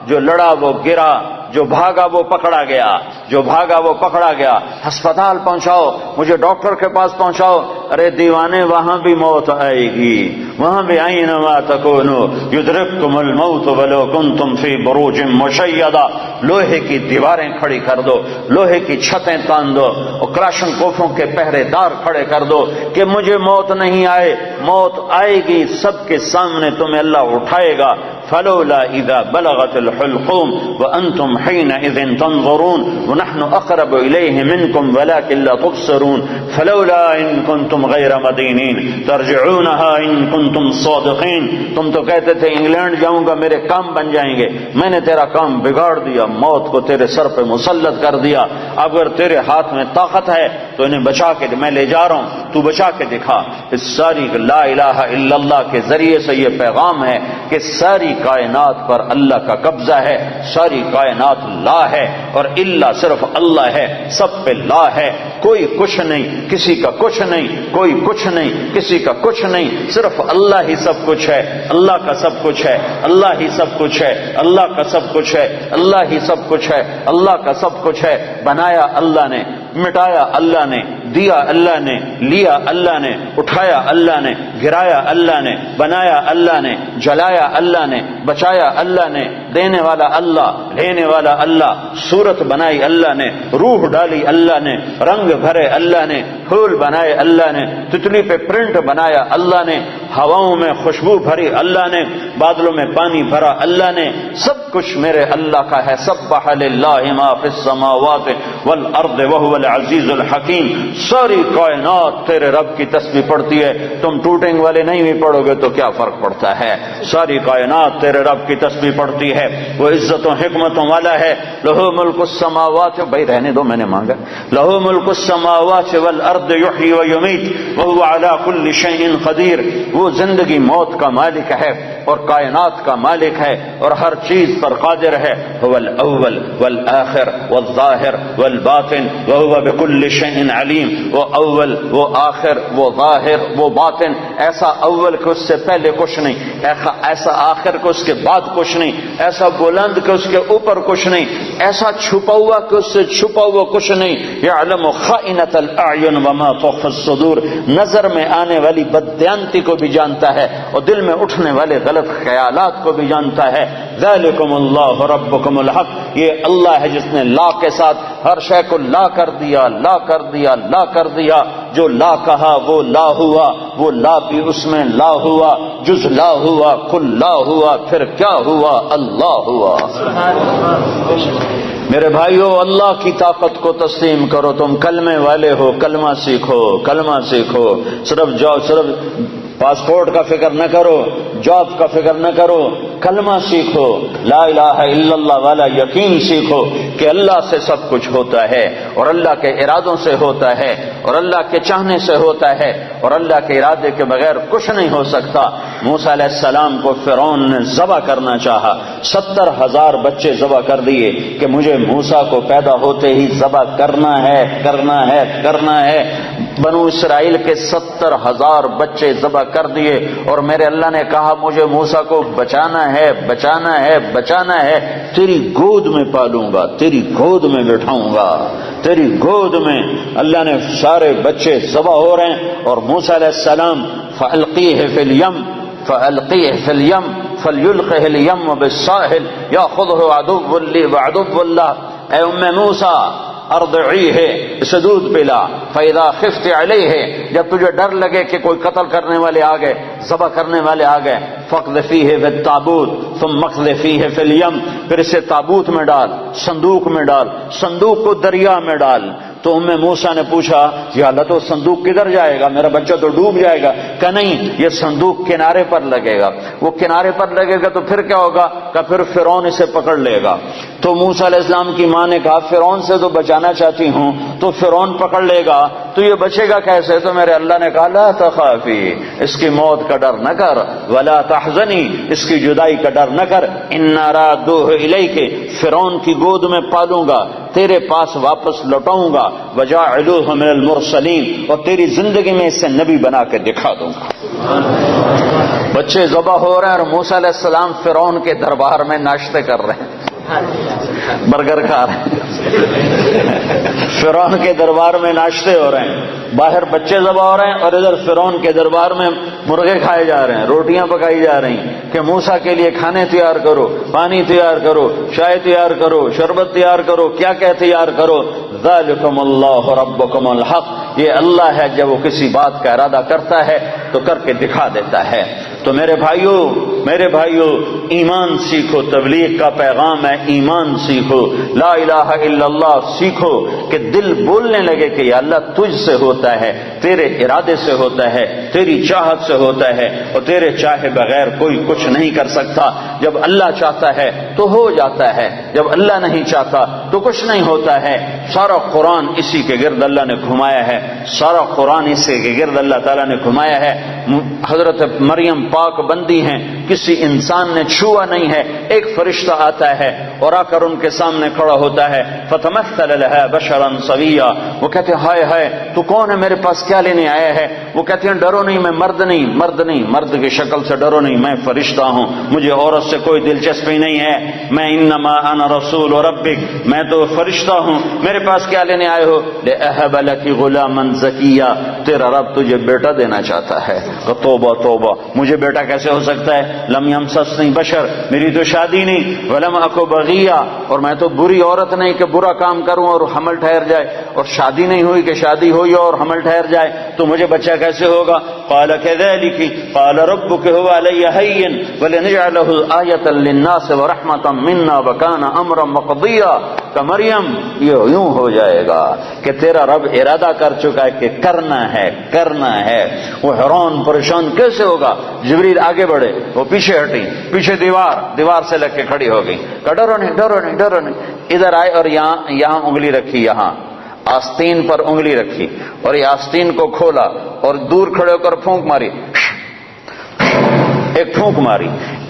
[SPEAKER 1] جو لڑا وہ گرا، جو بھاگا وہ پکڑا گیا، جو بھاگا وہ پکڑا گیا. ہسپتال پہنچاؤ، مجھے ڈاکٹر کے پاس پہنچاؤ. ارے دیوانے، وہاں بھی موت آئے گی، وہاں بھی اینما تکونوا یدرککم الموت ولو کنتم فی بروج مشیدہ. لوہے کی دیواریں کھڑی کر دو، لوہے کی چھتیں تان دو اور کراشن کوفوں کے پہرے دار کھڑے کر دو کہ مجھے موت نہیں آئے. موت آئے گی، سب کے سامنے تمہیں اللہ اٹھائے گا. فلولا اذا بلغت الحلقوم وانتم حينئذ تنظرون ونحن اقرب اليه منكم ولكن لا تبصرون فلولا ان كنتم غير مدينين ترجعونها ان كنتم صادقين. تم تو کہتے تھے انگلینڈ جاؤں گا میرے کام بن جائیں گے، میں نے تیرا کام بگاڑ دیا، موت کو تیرے سر پہ مسلط کر دیا. اگر تیرے ہاتھ میں طاقت ہے تو انہیں بچا کے میں لے جا رہا ہوں، تو بچا کے دکھا. اس ساری لا الہ الا اللہ کے ذریعے سے یہ پیغام ہے کہ ساری کائنات پر اللہ کا قبضہ ہے، ساری کائنات لا ہے اور اللہ صرف اللہ ہے، سب پہ لا ہے. کوئی کچھ نہیں، کسی کا کچھ نہیں، کوئی کچھ نہیں، کسی کا کچھ نہیں، صرف اللہ ہی سب کچھ ہے. اللہ کا سب کچھ ہے، اللہ ہی سب کچھ ہے، اللہ کا سب کچھ ہے، اللہ ہی سب کچھ ہے، اللہ کا سب کچھ ہے. بنایا اللہ نے، مٹایا اللہ نے، دیا اللہ نے، لیا اللہ نے، اٹھایا اللہ نے، گرایا اللہ نے، بنایا اللہ نے، جلایا اللہ نے، بچایا اللہ نے. دینے والا اللہ، لینے والا اللہ. صورت بنائی اللہ نے، روح ڈالی اللہ نے، رنگ بھرے اللہ نے، پھول بنائے اللہ نے، تتلی پہ پرنٹ بنایا اللہ نے، ہواؤں میں خوشبو بھری اللہ نے، بادلوں میں پانی بھرا اللہ نے. سب کچھ میرے اللہ کا ہے. سبح للہ ما فی السماوات والارض وهو العزیز الحکیم. ساری کائنات تیرے رب کی تسبیح پڑھتی ہے. تم ٹوٹنگ والے نہیں بھی پڑھو گے تو کیا فرق پڑتا ہے؟ ساری کائنات تیرے رب کی تسبیح پڑھتی ہے. وہ عزتوں حکمتوں والا ہے. لہو ملک السماوات، بھائی رہنے دو، میں نے مانگا. لہو ملک السماوات والارض یحیی و یمیت وهو علی کل شیء قدیر. وہ زندگی موت کا مالک ہے اور کائنات کا مالک ہے اور ہر چیز پر قادر ہے. هو الاول والآخر والظاہر والباطن وهو بكل شيء علیم. وہ اول، وہ آخر، وہ ظاہر، وہ باطن. ایسا اول کہ اس سے پہلے کچھ نہیں، ایسا آخر کہ اس کے بعد کچھ نہیں، ایسا بلند کہ اس کے اوپر کچھ نہیں، ایسا چھپا ہوا کہ اس سے چھپا ہوا کچھ نہیں. یعلم خائنۃ الاعین وما تخفی الصدور. نظر میں آنے والی بددیانتی کو بھی جانتا ہے اور دل میں اٹھنے والے غلط خیالات کو بھی جانتا ہے۔ ذالکم اللہ ربکم الحق، یہ اللہ ہے جس نے لا کے ساتھ ہر شے کو لا کر دیا، لا کر دیا، لا کر دیا۔ جو لا کہا وہ لا ہوا، وہ لا بھی اس میں لا ہوا، جز لا ہوا، کل لا ہوا، پھر کیا ہوا؟ اللہ ہوا۔ میرے بھائیو، اللہ کی طاقت کو تسلیم کرو۔ تم کلمے والے ہو، کلمہ سیکھو، کلمہ سیکھو۔ صرف پاسپورٹ کا فکر نہ کرو، جاب کا فکر نہ کرو، کلمہ سیکھو، لا الہ الا اللہ والا یقین سیکھو کہ اللہ سے سب کچھ ہوتا ہے، اور اللہ کے ارادوں سے ہوتا ہے، اور اللہ کے چاہنے سے ہوتا ہے، اور اللہ کے ارادے کے بغیر کچھ نہیں ہو سکتا۔ موسیٰ علیہ السلام کو فرعون نے ذبح کرنا چاہا، 70,000 بچے ذبح کر دیے کہ مجھے موسیٰ کو پیدا ہوتے ہی ذبح کرنا ہے، کرنا ہے، کرنا ہے۔ بنو اسرائیل کے 70,000 بچے ذبح کر دیے، اور میرے اللہ نے کہا مجھے موسیٰ کو بچانا ہے، بچانا ہے، بچانا ہے، تیری گود میں پالوں گا، تیری گود میں بٹھاؤں گا، تیری گود میں۔ اللہ نے سارے بچے ذبح ہو رہے ہیں، اور موسیٰ علیہ السلام فَأَلْقِيهِ فِي الْيَمِّ فَأَلْقِيهِ فِي الْيَمِّ فَلْيُلْقِهِ الْيَمُّ بِالسَّاحِلِ يَأْخُذْهُ عَدُوٌّ لِّي وَعَدُوٌّ لَّهُ۔ اے ام موسیٰ ارضعیہ، اسے دودھ پلا، فَإِذَا خِفْتِ عَلَيْهِ، جب تجھے ڈر لگے کہ کوئی قتل کرنے والے آ گئے، ذبح کرنے والے آ گئے، فَاقْذِفِيهِ فِي التَّابُوتِ ثُمَّ اقْذِفِيهِ فِي الْيَمِّ، پھر اسے تابوت میں ڈال، صندوق میں ڈال، صندوق کو دریا میں ڈال۔ تو ام موسیٰ نے پوچھا یا اللہ تو صندوق کدھر جائے گا، میرا بچہ تو ڈوب جائے گا۔ کہ نہیں، یہ صندوق کنارے پر لگے گا، وہ کنارے پر لگے گا تو پھر کیا ہوگا؟ کہ پھر فرعون اسے پکڑ لے گا۔ تو موسیٰ علیہ السلام کی ماں نے کہا فرعون سے تو بچانا چاہتی ہوں، تو فرعون پکڑ لے گا تو یہ بچے گا کیسے؟ تو میرے اللہ نے کہا لا تخافی، اس کی موت کا ڈر نہ کر، ولا تحزنی، اس کی جدائی کا ڈر نہ کر، انا رادوہ الیک، فرعون کی گود میں پالوں گا، تیرے پاس واپس لوٹاؤں گا، وجاعلوہ من المرسلین، اور تیری زندگی میں اسے نبی بنا کے دکھا دوں گا۔ بچے ذبح ہو رہے ہیں اور موسیٰ علیہ السلام فرعون کے دربار میں ناشتے کر رہے ہیں، برگر کھا رہے ہیں، فرعون کے دربار میں ناشتے ہو رہے ہیں، باہر بچے ذبح ہو رہے ہیں، اور ادھر فرعون کے دربار میں مرغے کھائے جا رہے ہیں، روٹیاں پکائی جا رہی ہیں کہ موسیٰ کے لیے کھانے تیار کرو، پانی تیار کرو، چائے تیار کرو، شربت تیار کرو، کیا کیا تیار کرو۔ ذالکم اللہ ربکم الحق، یہ اللہ ہے جب وہ کسی بات کا ارادہ کرتا ہے تو کر کے دکھا دیتا ہے۔ تو میرے بھائیو ایمان سیکھو، تبلیغ کا پیغام ہے ایمان سیکھو، لا الہ الا اللہ سیکھو کہ دل بولنے لگے کہ یا اللہ تجھ سے ہوتا ہے، تیرے ارادے سے ہوتا ہے، تیری چاہت سے ہوتا ہے، اور تیرے چاہے بغیر کوئی کچھ نہیں کر سکتا۔ جب اللہ چاہتا ہے تو ہو جاتا ہے، جب اللہ نہیں چاہتا تو کچھ نہیں ہوتا ہے۔ سارا قرآن اسی کے گرد اللہ نے گھمایا ہے، سارا قرآن اسی کے گرد اللہ تعالیٰ نے گھمایا ہے۔ حضرت مریم پاک بندی ہیں، کسی انسان نے چھوا نہیں ہے، ایک فرشتہ آتا ہے اور آ کر ان کے سامنے کھڑا ہوتا ہے، فتمثل لها بشرا سویا، وہ کہتے ہیں ہائے ہائے تو کون ہے، میرے پاس کیا لینے آیا ہے؟ وہ کہتے ہیں ڈرو نہیں، میں مرد نہیں، مرد کی شکل سے ڈرو نہیں، میں فرشتہ ہوں، مجھے عورت سے کوئی دلچسپی نہیں ہے، میں انما انا رسول ربک، میں تو فرشتہ ہوں، میرے پاس کیا لینے آئے ہو؟ لأہب لک غلاما زکیا، تیرا رب تجھے بیٹا دینا چاہتا ہے۔ توبہ توبہ، مجھے بیٹا کیسے ہو سکتا ہے؟ لم یمسسنی بشر، میری تو شادی نہیں، ولم اکو بغیہ، اور میں تو بری عورت نہیں کہ برا کام کروں اور حمل ٹھہر جائے، اور شادی نہیں ہوئی کہ شادی ہوئی اور حمل ٹھہر جائے، تو مجھے بچہ کیسے ہوگا؟ قال كذلك قال ربك هو علي هين ولنجعله آية للناس ورحمة منا وكان امرا مقضيا، کہ مریم یہ یوں ہو جائے گا کہ تیرا رب ارادہ کر چکا ہے کہ کرنا ہے۔ وہ حیران پریشان کیسے ہوگا؟ جبریل آگے بڑھے، وہ پیچھے ہٹی، پیچھے دیوار سے لگ کے کھڑی ہو گئی، کہ ڈرو نہیں، ادھر آئے اور یہاں انگلی رکھی، یہاں آستین پر انگلی رکھی، اور یہ آستین کو کھولا اور دور کھڑے ہو کر پھونک ماری، ایک پھونک ماری،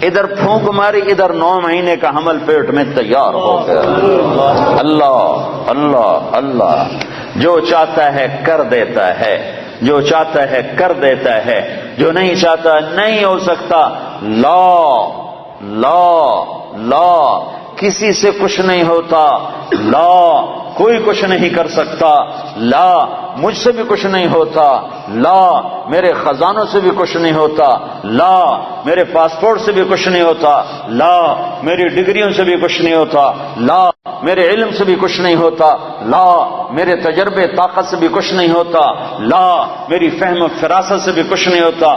[SPEAKER 1] ادھر پھونک ماری، ادھر 9 مہینے کا حمل پیٹ میں تیار ہو گیا۔ اللہ اللہ اللہ، جو چاہتا ہے کر دیتا ہے، جو چاہتا ہے کر دیتا ہے، جو نہیں چاہتا نہیں ہو سکتا۔ لا کسی سے کچھ نہیں ہوتا، لا کوئی کچھ نہیں کر سکتا، لا مجھ سے بھی کچھ نہیں ہوتا، لا میرے خزانوں سے بھی کچھ نہیں ہوتا، لا میرے پاسپورٹ سے بھی کچھ نہیں ہوتا، لا میری ڈگریوں سے بھی کچھ نہیں ہوتا، لا میرے علم سے بھی کچھ نہیں ہوتا، لا میرے تجربے طاقت سے بھی کچھ نہیں ہوتا، لا میری فہم و فراست سے بھی کچھ نہیں ہوتا،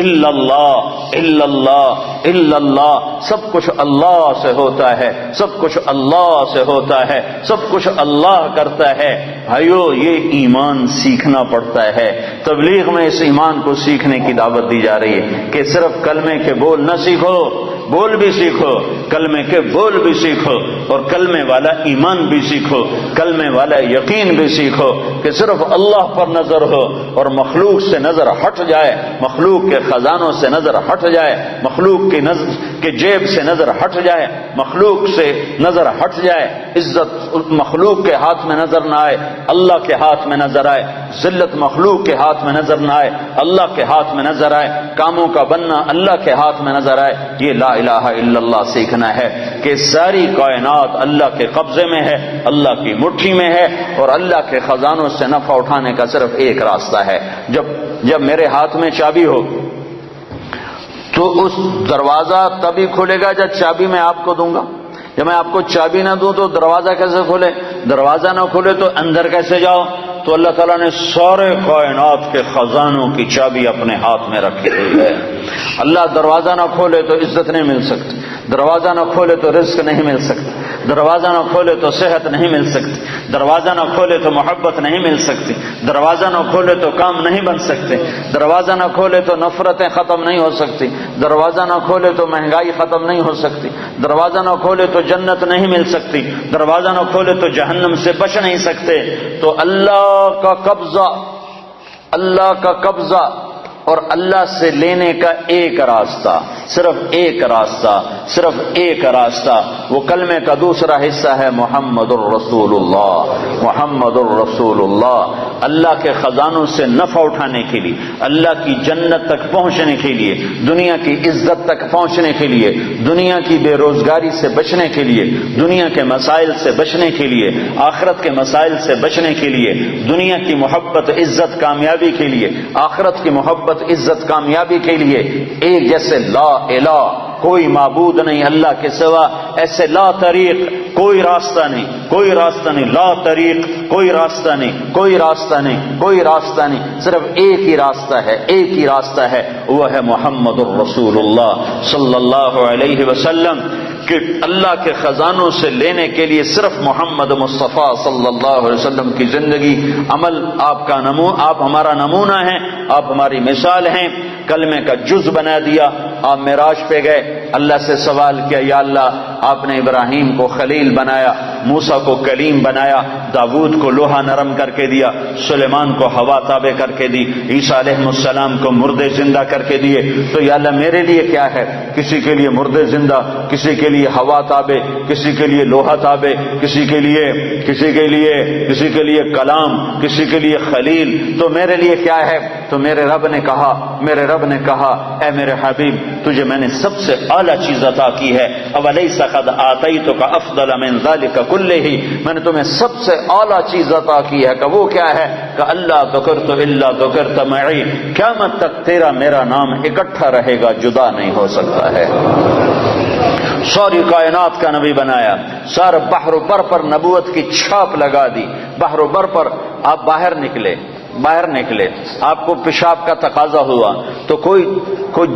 [SPEAKER 1] الا اللہ الا اللہ الا اللہ، سب کچھ اللہ سے ہوتا ہے، سب کچھ اللہ سے ہوتا ہے، سب کچھ اللہ کرتا ہے۔ بھائیو یہ ایمان سیکھنا پڑتا ہے، تبلیغ میں اس ایمان کو سیکھنے کی دعوت دی جا رہی ہے کہ صرف کلمے کے بول نہ سیکھو، بول بھی سیکھو، کلمے کے بول بھی سیکھو، اور کلمے والا ایمان بھی سیکھو، کلمے والا یقین بھی سیکھو کہ صرف اللہ پر نظر ہو اور مخلوق سے نظر ہٹ جائے، مخلوق کے خزانوں سے نظر ہٹ جائے، مخلوق کی نظر کے جیب سے نظر ہٹ جائے، مخلوق سے نظر ہٹ جائے، عزت مخلوق کے ہاتھ میں نظر نہ آئے، اللہ کے ہاتھ میں نظر آئے، ذلت مخلوق کے ہاتھ میں نظر نہ آئے، اللہ کے ہاتھ میں نظر آئے، کاموں کا بننا اللہ کے ہاتھ میں نظر آئے۔ یہ لا الہ الا اللہ سیکھنا ہے کہ ساری کائنات اللہ کے قبضے میں ہے، اللہ کی مٹھی میں ہے، اور اللہ کے خزانوں سے نفع اٹھانے کا صرف ایک راستہ ہے۔ جب میرے ہاتھ میں چابی ہو تو اس دروازہ تبھی کھلے گا جب چابی میں آپ کو دوں گا۔ جب میں آپ کو چابی نہ دوں تو دروازہ کیسے کھلے؟ دروازہ نہ کھلے تو اندر کیسے جاؤ؟ تو اللہ تعالیٰ نے سارے کائنات کے خزانوں کی چابی اپنے ہاتھ میں رکھی ہوئی ہے۔ اللہ دروازہ نہ کھولے تو عزت نہیں مل سکتی، دروازہ نہ کھولے تو رزق نہیں مل سکتا، دروازہ نہ کھولے تو صحت نہیں مل سکتی، دروازہ نہ کھولے تو محبت نہیں مل سکتی، دروازہ نہ کھولے تو کام نہیں بن سکتے، دروازہ نہ کھولے تو نفرتیں ختم نہیں ہو سکتی، دروازہ نہ کھولے تو مہنگائی ختم نہیں ہو سکتی، دروازہ نہ کھولے تو جنت نہیں مل سکتی، دروازہ نہ کھولے تو جہنم سے بچ نہیں سکتے۔ تو اللہ کا قبضہ اور اللہ سے لینے کا ایک راستہ، صرف ایک راستہ، صرف ایک راستہ، وہ کلمے کا دوسرا حصہ ہے محمد الرسول اللہ، محمد الرسول اللہ۔ اللہ کے خزانوں سے نفع اٹھانے کے لیے، اللہ کی جنت تک پہنچنے کے لیے، دنیا کی عزت تک پہنچنے کے لیے، دنیا کی بے روزگاری سے بچنے کے لیے، دنیا کے مسائل سے بچنے کے لیے، آخرت کے مسائل سے بچنے کے لیے، دنیا کی محبت عزت کامیابی کے لیے، آخرت کی محبت عزت کامیابی کے لیے، ایک جیسے لا الہ کوئی معبود نہیں اللہ کے سوا، ایسے لا طریق کوئی راستہ نہیں، کوئی راستہ نہیں، لا طریق کوئی راستہ نہیں، کوئی راستہ نہیں، کوئی راستہ نہیں، صرف ایک ہی راستہ ہے، ایک ہی راستہ ہے، وہ ہے محمد الرسول اللہ صلی اللہ علیہ وسلم۔ کہ اللہ کے خزانوں سے لینے کے لیے صرف محمد مصطفیٰ صلی اللہ علیہ وسلم کی زندگی عمل آپ ہمارا نمونہ ہیں، آپ ہماری مثال ہیں۔ کلمے کا جز بنا دیا، آپ معراج پہ گئے، اللہ سے سوال کیا، یا اللہ آپ نے ابراہیم کو خلیل بنایا، موسیٰ کو کلیم بنایا، داود کو لوہا نرم کر کے دیا، سلیمان کو ہوا تابع کر کے دی، عیسیٰ علیہ السلام کو مردے زندہ کر کے دیے، تو یا اللہ میرے لیے کیا ہے؟ کسی کے لیے مردے زندہ، کسی کے لیے ہوا تابع، کسی کے لیے لوہا تابع، کسی کے لیے کلام، کسی کے لیے خلیل، تو میرے لیے کیا ہے؟ تو میرے رب نے کہا اے میرے حبیب تجھے میں نے سب سے اعلیٰ چیز عطا کی ہے، اولیس قد آتیتک افضل من ذلک کلہ، میں نے تمہیں سب سے اعلیٰ چیز عطا کی ہے، کہ وہ کیا ہے؟ کہ اللہ ذکرت الا ذکرت معی، قیامت تک تیرا میرا نام اکٹھا رہے گا، جدا نہیں ہو سکتا ہے۔ ساری کائنات کا نبی بنایا، سارے بحر و بر پر نبوت کی چھاپ لگا دی، بحر و بر پر آپ باہر نکلے، آپ کو پیشاب کا تقاضا ہوا تو کوئی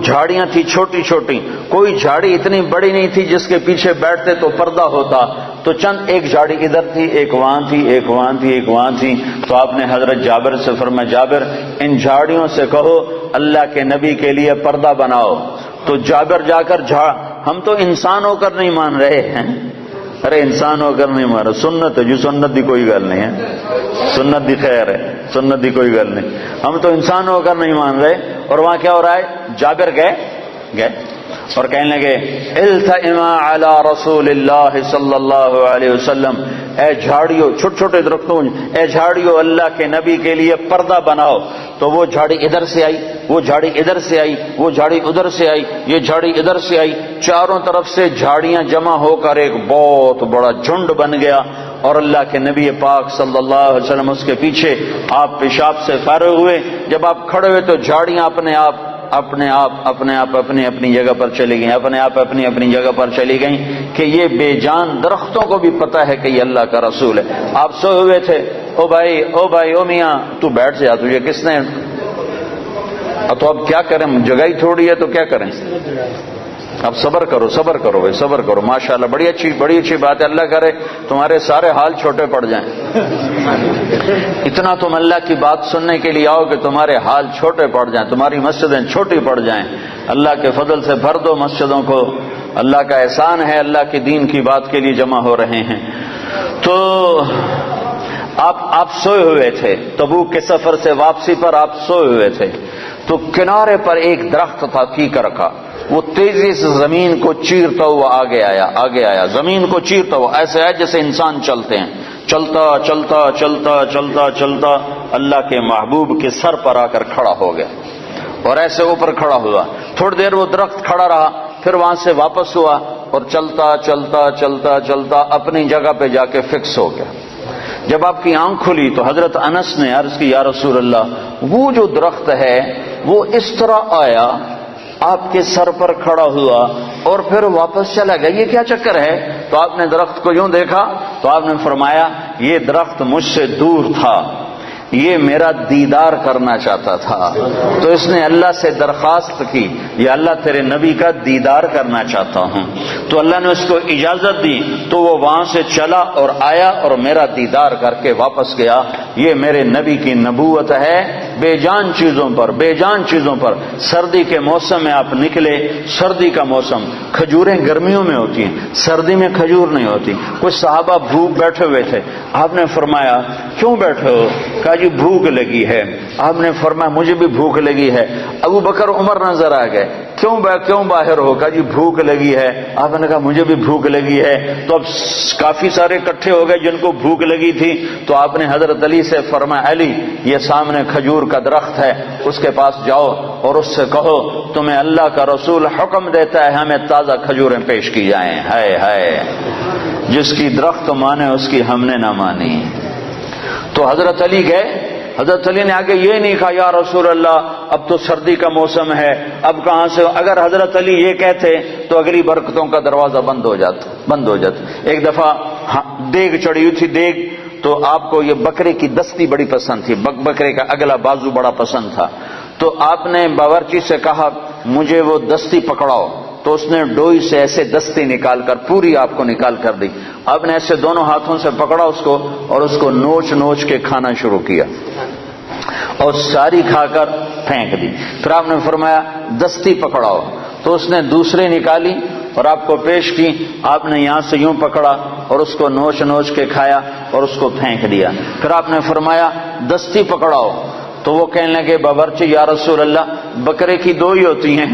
[SPEAKER 1] جھاڑیاں تھی چھوٹی چھوٹی، کوئی جھاڑی اتنی بڑی نہیں تھی جس کے پیچھے بیٹھتے تو پردہ ہوتا، تو چند ایک جھاڑی ادھر تھی، ایک وہاں تھی، ایک وہاں تھی، ایک وہاں تھی، تو آپ نے حضرت جابر سے فرمایا جابر ان جھاڑیوں سے کہو اللہ کے نبی کے لیے پردہ بناؤ، تو جابر جا کر ہم تو انسان ہو کر نہیں مان رہے ہیں، ارے انسان ہو کر نہیں مان رہے، سنت ہے جو سنت دی کوئی گل نہیں ہے، سنت دی خیر ہے، سنت دی کوئی گل نہیں، ہم تو انسان ہو کر نہیں مان رہے۔ اور وہاں کیا ہو رہا ہے؟ جابر گئے اور کہنے لگے التئما علی رسول اللہ صلی اللہ علیہ وسلم، اے جھاڑیوں، چھوٹے چھوٹے درختوں، اے جھاڑیوں اللہ کے نبی کے لیے پردہ بناؤ، تو وہ جھاڑی ادھر سے آئی، وہ جھاڑی ادھر سے آئی، وہ جھاڑی ادھر سے آئی، یہ جھاڑی ادھر سے آئی، چاروں طرف سے جھاڑیاں جمع ہو کر ایک بہت بڑا جھنڈ بن گیا، اور اللہ کے نبی پاک صلی اللہ علیہ وسلم اس کے پیچھے، آپ پیشاب سے فارغ ہوئے، جب آپ کھڑے ہوئے تو جھاڑیاں اپنے آپ اپنی جگہ پر چلی گئیں، اپنی جگہ پر چلی گئیں، کہ یہ بے جان درختوں کو بھی پتہ ہے کہ یہ اللہ کا رسول ہے۔ آپ سوئے ہوئے تھے، او بھائی او میاں تو بیٹھ جا، تجھے کس نے، تو اب کیا کریں، جگہ ہی تھوڑی ہے تو کیا کریں، اب صبر کرو بھائی، صبر کرو، ماشاءاللہ بڑی اچھی بات ہے، اللہ کرے تمہارے سارے حال چھوٹے پڑ جائیں، اتنا تم اللہ کی بات سننے کے لیے آؤ کہ تمہارے حال چھوٹے پڑ جائیں، تمہاری مسجدیں چھوٹی پڑ جائیں، اللہ کے فضل سے بھر دو مسجدوں کو، اللہ کا احسان ہے، اللہ کے دین کی بات کے لیے جمع ہو رہے ہیں۔ تو آپ سوئے ہوئے تھے، تبوک کے سفر سے واپسی پر آپ سوئے ہوئے تھے، تو کنارے پر ایک درخت تھا کیکر کا، وہ تیزی سے زمین کو چیرتا ہوا آگے آیا، زمین کو چیرتا ہوا، ایسے ہے جیسے انسان چلتے ہیں، چلتا اللہ کے محبوب کے سر پر آ کر کھڑا ہو گیا، اور ایسے اوپر کھڑا ہوا، تھوڑی دیر وہ درخت کھڑا رہا، پھر وہاں سے واپس ہوا اور چلتا اپنی جگہ پہ جا کے فکس ہو گیا۔ جب آپ کی آنکھ کھلی تو حضرت انس نے عرض کی، یا رسول اللہ، وہ جو درخت ہے وہ اس طرح آیا، آپ کے سر پر کھڑا ہوا اور پھر واپس چلا گیا، یہ کیا چکر ہے؟ تو آپ نے درخت کو یوں دیکھا تو آپ نے فرمایا، یہ درخت مجھ سے دور تھا، یہ میرا دیدار کرنا چاہتا تھا، تو اس نے اللہ سے درخواست کی، یا اللہ تیرے نبی کا دیدار کرنا چاہتا ہوں، تو اللہ نے اس کو اجازت دی، تو وہ وہاں سے چلا اور آیا اور میرا دیدار کر کے واپس گیا۔ یہ میرے نبی کی نبوت ہے، بے جان چیزوں پر۔ سردی کے موسم میں آپ نکلے، سردی کا موسم، کھجوریں گرمیوں میں ہوتی ہیں، سردی میں کھجور نہیں ہوتی۔ کچھ صحابہ بھوک بیٹھے ہوئے تھے، آپ نے فرمایا کیوں بیٹھے ہو؟ کہا جی بھوک لگی ہے۔ آپ نے فرمایا مجھے بھی بھوک لگی ہے۔ ابو بکر عمر نظر آ گئے، کیوں باہر ہو؟ کہا جی بھوک لگی ہے۔ آپ نے کہا مجھے بھی بھوک لگی ہے۔ تو اب کافی سارے اکٹھے ہو گئے جن کو بھوک لگی تھی، تو آپ نے حضرت علی سے فرمایا، علی یہ سامنے کھجور کا درخت ہے، اس کے پاس جاؤ اور اس سے کہو تمہیں اللہ کا رسول حکم دیتا ہے ہمیں تازہ کھجوریں پیش کی جائیں۔ ہائے جس کی درخت مانے اس کی ہم نے نہ مانی۔ تو حضرت علی گئے، حضرت علی نے آگے یہ نہیں کہا یا رسول اللہ اب تو سردی کا موسم ہے، اب کہاں سے؟ اگر حضرت علی یہ کہتے تو اگلی برکتوں کا دروازہ بند ہو جاتا۔ ایک دفعہ دیگ چڑھی ہوئی تھی، دیگ تو آپ کو یہ بکرے کی دستی بڑی پسند تھی، بکرے کا اگلا بازو بڑا پسند تھا، تو آپ نے باورچی سے کہا مجھے وہ دستی پکڑاؤ، تو اس نے ڈوئی سے ایسے دستی نکال کر پوری آپ کو نکال کر دی۔ آپ نے ایسے دونوں ہاتھوں سے پکڑا اس کو اور اس کو نوچ کے کھانا شروع کیا اور ساری کھا کر پھینک دی۔ پھر آپ نے فرمایا دستی پکڑاؤ، تو اس نے دوسری نکالی اور آپ کو پیش کی۔ آپ نے یہاں سے یوں پکڑا اور اس کو نوچ کے کھایا اور اس کو پھینک دیا۔ پھر آپ نے فرمایا دستی پکڑاؤ، تو وہ کہنے لگے باورچی یا رسول اللہ بکرے کی دو ہی ہوتی ہیں۔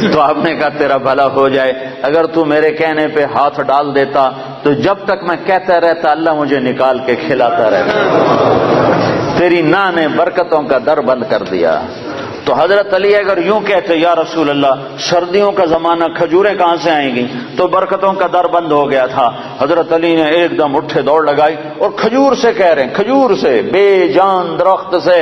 [SPEAKER 1] تو آپ نے کہا تیرا بھلا ہو جائے، اگر تو میرے کہنے پہ ہاتھ ڈال دیتا تو جب تک میں کہتا رہتا اللہ مجھے نکال کے کھلاتا رہتا۔ تیری نا نے برکتوں کا در بند کر دیا۔ تو حضرت علی اگر یوں کہتے یا رسول اللہ سردیوں کا زمانہ کھجوریں کہاں سے آئیں گی، تو برکتوں کا در بند ہو گیا تھا۔ حضرت علی نے ایک دم اٹھے دوڑ لگائی اور کھجور سے کہہ رہے ہیں، کھجور سے، بے جان درخت سے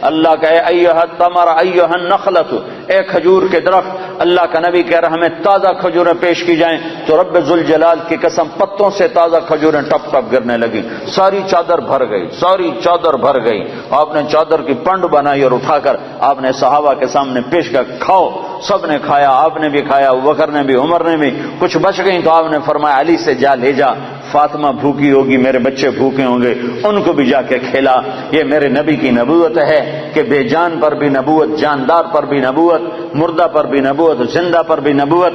[SPEAKER 1] اللہ کا ایھا التمر ایھا النخلۃ، اے کھجور کے درخت، اللہ کا نبی کہہ رہا ہمیں تازہ کھجوریں پیش کی جائیں، تو رب ذوالجلال کی قسم پتوں سے تازہ کھجوریں ٹپ ٹپ گرنے لگی، ساری چادر بھر گئی۔ آپ نے چادر کی پنڈ بنائی اور اٹھا کر آپ نے صحابہ کے سامنے پیش کر، کھاؤ۔ سب نے کھایا، آپ نے بھی کھایا، ابوبکر نے بھی، عمر نے بھی۔ کچھ بچ گئی تو آپ نے فرمایا علی سے جا لے جا، فاطمہ بھوکی ہوگی، میرے بچے بھوکے ہوں گے، ان کو بھی جا کے کھلا۔ یہ میرے نبی کی نبوت ہے کہ بے جان پر بھی نبوت، جاندار پر بھی نبوت، مردہ پر بھی نبوت، زندہ پر بھی نبوت۔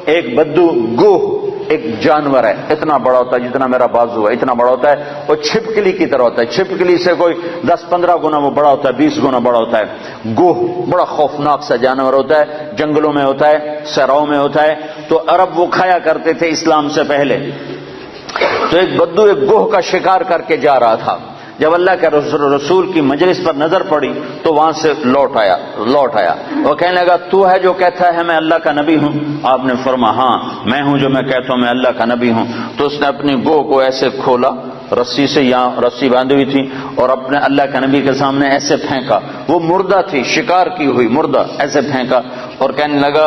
[SPEAKER 1] ایک بدو گوہ ایک جانور ہے، اتنا بڑا ہوتا ہے جتنا میرا بازو ہے، اتنا بڑا ہوتا ہے، وہ چھپکلی کی طرح ہوتا ہے، چھپکلی سے کوئی 10-15 گنا وہ بڑا ہوتا ہے، 20 گنا بڑا ہوتا ہے۔ گوہ بڑا خوفناک سا جانور ہوتا ہے، جنگلوں میں ہوتا ہے، صحراؤں میں ہوتا ہے۔ تو عرب وہ کھایا کرتے تھے اسلام سے پہلے۔ تو ایک بدو ایک گوہ کا شکار کر کے جا رہا تھا، جب اللہ کے رسول کی مجلس پر نظر پڑی تو وہاں سے لوٹ آیا۔ وہ کہنے لگا تو ہے جو کہتا ہے میں اللہ کا نبی ہوں؟ آپ نے فرمایا ہاں میں ہوں جو میں کہتا ہوں میں اللہ کا نبی ہوں۔ تو اس نے اپنی گوہ کو ایسے کھولا رسی سے یہاں رسی باندھی ہوئی تھی اور اپنے اللہ کے نبی کے سامنے ایسے پھینکا. وہ مردہ تھی، شکار کی ہوئی مردہ، ایسے پھینکا اور کہنے لگا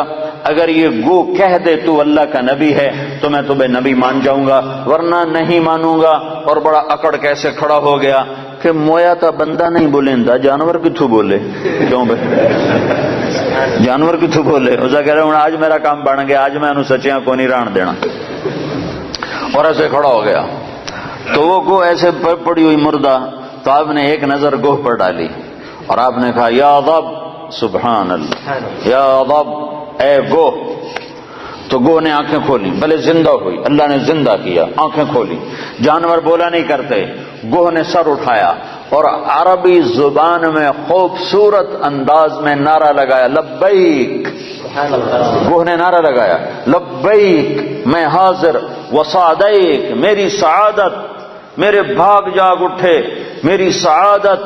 [SPEAKER 1] اگر یہ گو کہہ دے تو اللہ کا نبی ہے تو میں تمہیں نبی مان جاؤں گا ورنہ نہیں مانوں گا. اور بڑا اکڑ کیسے کھڑا ہو گیا کہ مویا تا بندہ نہیں بولیندا، جانور کتھوں بولے؟ کیوں بھائی جانور کتھوں بولے؟ اس کہہ رہے ہوں آج میرا کام بن گیا، آج میں انہوں سچیاں کو نہیں ران دینا. اور ایسے کھڑا ہو گیا تو وہ گو ایسے پڑی ہوئی مردہ. تو آپ نے ایک نظر گوہ پر ڈالی اور آپ نے کہا یا ضب، سبحان اللہ، یا ضب، اے گوہ. تو گوہ نے آنکھیں کھولی، بھلے زندہ ہوئی، اللہ نے زندہ کیا، آنکھیں کھولی. جانور بولا نہیں کرتے. گوہ نے سر اٹھایا اور عربی زبان میں خوبصورت انداز میں نعرہ لگایا لبیک. گوہ نے نعرہ لگایا لبیک، میں حاضر، وسعدیک، میری سعادت، میرے بھاگ جاگ اٹھے میری سعادت،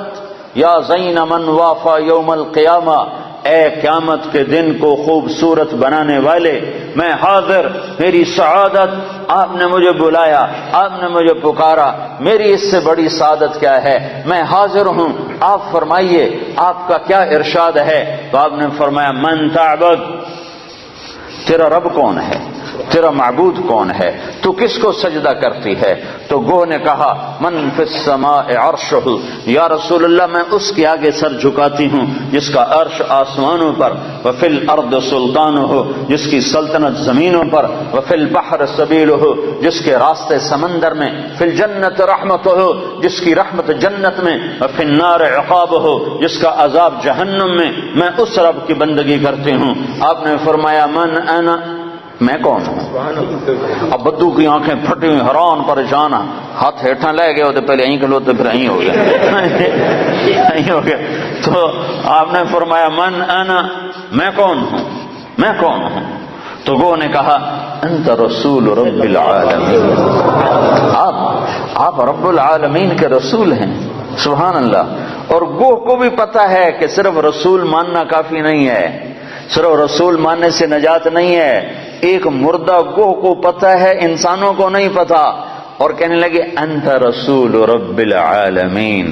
[SPEAKER 1] یا زین من وافا یوم القیامہ، اے قیامت کے دن کو خوبصورت بنانے والے، میں حاضر، میری سعادت. آپ نے مجھے بلایا، آپ نے مجھے پکارا، میری اس سے بڑی سعادت کیا ہے؟ میں حاضر ہوں، آپ فرمائیے آپ کا کیا ارشاد ہے؟ تو آپ نے فرمایا من تعبد، تیرا رب کون ہے؟ تیرا معبود کون ہے؟ تو کس کو سجدہ کرتی ہے؟ تو گوہ نے کہا من فی السماء عرشہ، یا رسول اللہ میں اس کے آگے سر جھکاتی ہوں جس کا عرش آسمانوں پر، وفی الارض سلطانہ، جس کی سلطنت زمینوں پر، وفی البحر سبیلہ، جس کے راستے سمندر میں، فی الجنت رحمتہ، جس کی رحمت جنت میں، وفی النار عقابہ، جس کا عذاب جہنم میں. میں اس رب کی بندگی کرتی ہوں. آپ نے فرمایا من انا، میں کون ہوں؟ اب بدو کی آنکھیں پھٹی ہوئی، حیران پریشان، ہاتھ ہیٹھاں لے گئے ہوتے، پہلے یہیں کھلوتے پھر یہیں ہو گیا. تو آپ نے فرمایا من انا، میں کون ہوں؟ میں کون ہوں؟ تو گو نے کہا انت رسول رب العالمین، آپ رب العالمین کے رسول ہیں. سبحان اللہ. اور گوہ کو بھی پتا ہے کہ صرف رسول ماننا کافی نہیں ہے، صرف رسول ماننے سے نجات نہیں ہے. ایک مردہ گوہ کو پتہ ہے، انسانوں کو نہیں پتا. اور کہنے لگے انت رسول رب العالمین،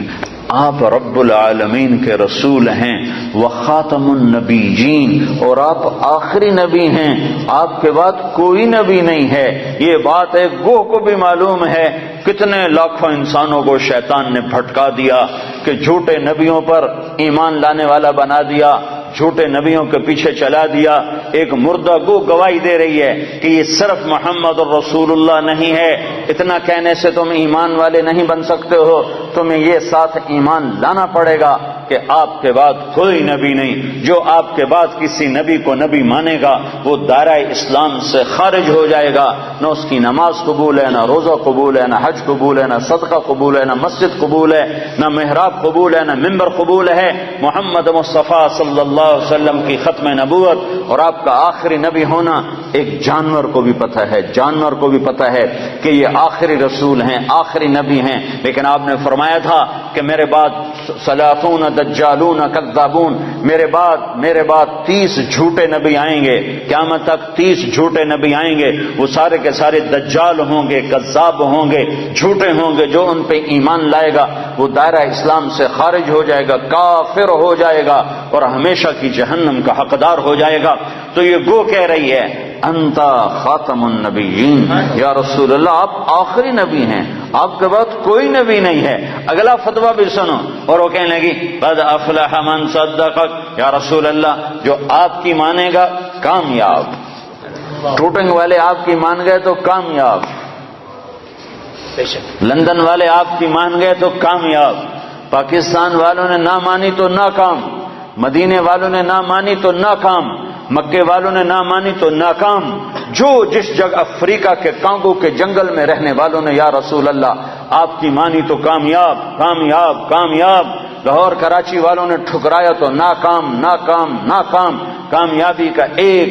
[SPEAKER 1] آپ رب العالمین کے رسول ہیں، وخاتم النبیین، اور آپ آخری نبی ہیں، آپ کے بعد کوئی نبی نہیں ہے. یہ بات ایک گوہ کو بھی معلوم ہے. کتنے لاکھوں انسانوں کو شیطان نے بھٹکا دیا کہ جھوٹے نبیوں پر ایمان لانے والا بنا دیا، جھوٹے نبیوں کے پیچھے چلا دیا. ایک مردہ گو گواہی دے رہی ہے کہ یہ صرف محمد الرسول اللہ نہیں ہے. اتنا کہنے سے تم ایمان والے نہیں بن سکتے ہو، تمہیں یہ ساتھ ایمان لانا پڑے گا کہ آپ کے بعد کوئی نبی نہیں. جو آپ کے بعد کسی نبی کو نبی مانے گا وہ دائرہ اسلام سے خارج ہو جائے گا. نہ اس کی نماز قبول ہے، نہ روزہ قبول ہے، نہ حج قبول ہے، نہ صدقہ قبول ہے، نہ مسجد قبول ہے، نہ محراب قبول ہے، نہ ممبر قبول ہے. محمد مصطفیٰ صلی اللہ علیہ وسلم کی ختم نبوت اور آپ کا آخری نبی ہونا ایک جانور کو بھی پتہ ہے، جانور کو بھی پتہ ہے کہ یہ آخری رسول ہیں، آخری نبی ہیں. لیکن آپ نے فرمایا تھا کہ میرے بعد ثلاثون دجالون کذابون، میرے بعد 30 جھوٹے نبی آئیں گے. قیامت تک 30 جھوٹے نبی آئیں گے. وہ سارے کے سارے دجال ہوں گے، کذاب ہوں گے، جھوٹے ہوں گے. جو ان پہ ایمان لائے گا وہ دائرہ اسلام سے خارج ہو جائے گا، کافر ہو جائے گا اور ہمیشہ کی جہنم کا حقدار ہو جائے گا. تو یہ گو کہہ رہی ہے انت خاتم النبیین، یا رسول اللہ آپ آخری نبی ہیں، آپ کے بعد کوئی نبی نہیں ہے. اگلا فتویٰ بھی سنو. اور وہ کہنے لگی قد افلح من صدقک، یا رسول اللہ جو آپ کی مانے گا کامیاب. ٹوٹنگ والے آپ کی مان گئے تو کامیاب، لندن والے آپ کی مان گئے تو کامیاب، پاکستان والوں نے نہ مانی تو ناکام، مدینے والوں نے نہ مانی تو ناکام، مکے والوں نے نہ مانی تو ناکام. جو جس جگہ افریقہ کے کانگو کے جنگل میں رہنے والوں نے یا رسول اللہ آپ کی مانی تو کامیاب کامیاب کامیاب. لاہور کراچی والوں نے ٹھکرایا تو ناکام ناکام ناکام. کامیابی کا ایک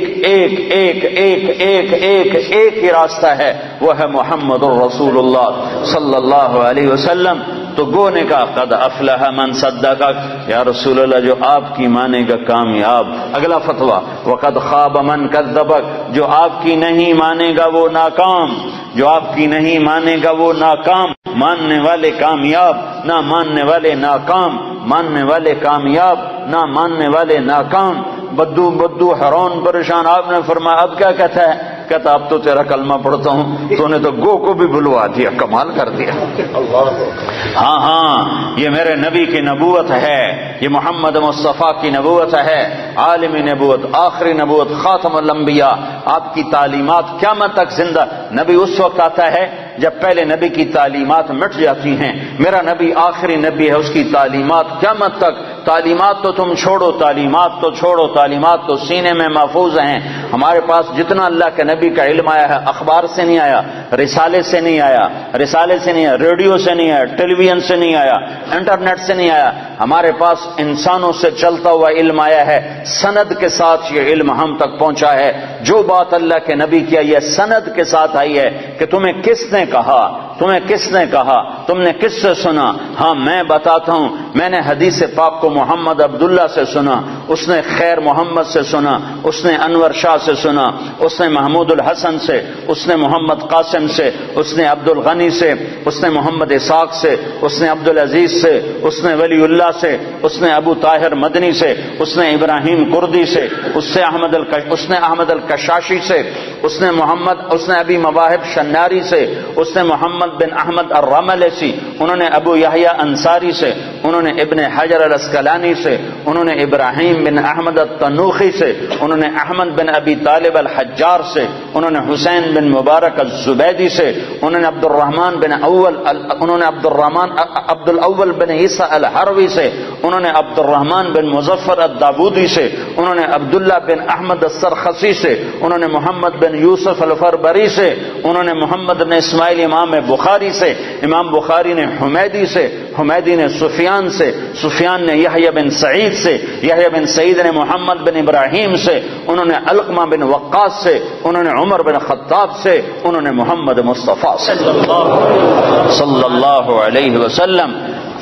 [SPEAKER 1] ہی راستہ ہے، وہ ہے محمد الرسول اللہ صلی اللہ علیہ وسلم. تو گو نے کہا قد افلح من صدقک، یا رسول اللہ جو آپ کی مانے گا کامیاب۔ اگلا فتویٰ وقد خاب من کذبک، جو آپ کی نہیں مانے گا وہ ناکام، جو آپ کی نہیں مانے گا وہ ناکام۔ ماننے والے کامیاب، نہ ماننے والے ناکام، ماننے والے کامیاب، نہ ماننے والے ناکام۔ بدو بدو حیران پریشان، آپ نے فرمایا اب کیا کہتا ہے؟ کہتا اب تو تیرا کلمہ پڑھتا ہوں، تو نے تو گو کو بھی بلوا دیا، کمال کر دیا۔ ہاں ہاں یہ میرے نبی کی نبوت ہے، یہ محمد مصطفیٰ کی نبوت ہے، عالمی نبوت، آخری نبوت، خاتم الانبیاء۔ آپ کی تعلیمات قیامت تک زندہ۔ نبی اس وقت آتا ہے جب پہلے نبی کی تعلیمات مٹ جاتی ہیں۔ میرا نبی آخری نبی ہے، اس کی تعلیمات قیامت تک۔ تعلیمات تو تم چھوڑو، تعلیمات تو چھوڑو، تعلیمات تو سینے میں محفوظ ہیں۔ ہمارے پاس جتنا اللہ کے نبی کا علم آیا ہے اخبار سے نہیں آیا، رسالے سے نہیں آیا، رسالے سے نہیں آیا، ریڈیو سے نہیں آیا، ٹیلی ویژن سے نہیں آیا، انٹرنیٹ سے نہیں آیا۔ ہمارے پاس انسانوں سے چلتا ہوا علم آیا ہے، سند کے ساتھ یہ علم ہم تک پہنچا ہے۔ جو بات اللہ کے نبی کی یہ سند کے ساتھ آئی ہے کہ تمہیں کس نے کہا، تمہیں کس نے کہا، تم نے کس سے سنا؟ ہاں میں بتاتا ہوں، میں نے حدیث پاک کو محمد عبداللہ سے سنا، اس نے خیر محمد سے سنا، اس نے انور شاہ سے سنا، اس نے محمود الحسن سے، اس نے محمد قاسم سے، اس نے عبد الغنی سے، اس نے محمد اسحاق سے، اس نے عبد العزیز سے، اس نے ولی اللہ سے، اس نے ابو طاہر مدنی سے، اس نے ابراہیم کردی سے، اس نے احمد الکشاشی سے، اس نے ابی مواہب شناری سے، اس نے محمد بن احمد الرملسی، انہوں نے ابو یحییٰ انصاری سے، انہوں نے ابن حجر الاسقلانی سے، انہوں نے ابراہیم بن احمد التنوخی سے، انہوں نے احمد بن ابی طالب الحجار سے، انہوں نے حسین بن مبارک الزبیدی سے، انہوں نے عبد الاول بن عیسیٰ الحروی سے، انہوں نے عبد الرحمن بن مظفر الدابودی سے، انہوں نے عبداللہ بن احمد السرخسی سے، انہوں نے محمد بن یوسف الفربری سے، انہوں نے محمد بن اسماعیل امام بخاری سے، امام بخاری نے حمیدی سے، حمیدی نے سفیان سے، سفیان نے یحییٰ بن سعید سے، یحییٰ بن سعید نے محمد بن ابراہیم سے، انہوں نے علقمہ بن وقاص سے، انہوں نے عمر بن خطاب سے، انہوں نے محمد مصطفیٰ صلی اللہ علیہ وسلم۔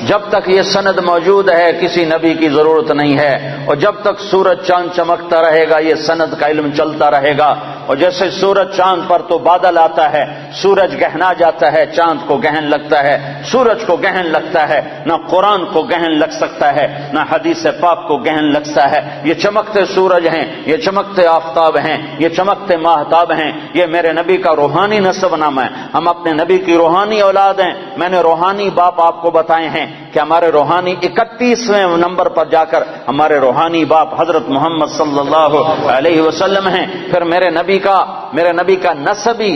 [SPEAKER 1] جب تک یہ سند موجود ہے کسی نبی کی ضرورت نہیں ہے، اور جب تک سورج چاند چمکتا رہے گا یہ سند کا علم چلتا رہے گا۔ اور جیسے سورج چاند پر تو بادل آتا ہے، سورج گہنا جاتا ہے، چاند کو گہن لگتا ہے، سورج کو گہن لگتا ہے، نہ قرآن کو گہن لگ سکتا ہے، نہ حدیث پاک کو گہن لگتا ہے۔ یہ چمکتے سورج ہیں، یہ چمکتے آفتاب ہیں، یہ چمکتے ماہتاب ہیں، یہ میرے نبی کا روحانی نسب نامہ ہے۔ ہم اپنے نبی کی روحانی اولاد ہیں۔ میں نے روحانی باپ آپ کو بتائے ہیں کہ ہمارے روحانی 31ویں نمبر پر جا کر ہمارے روحانی باپ حضرت محمد صلی اللہ علیہ وسلم ہیں۔ پھر میرے نبی کا نسبی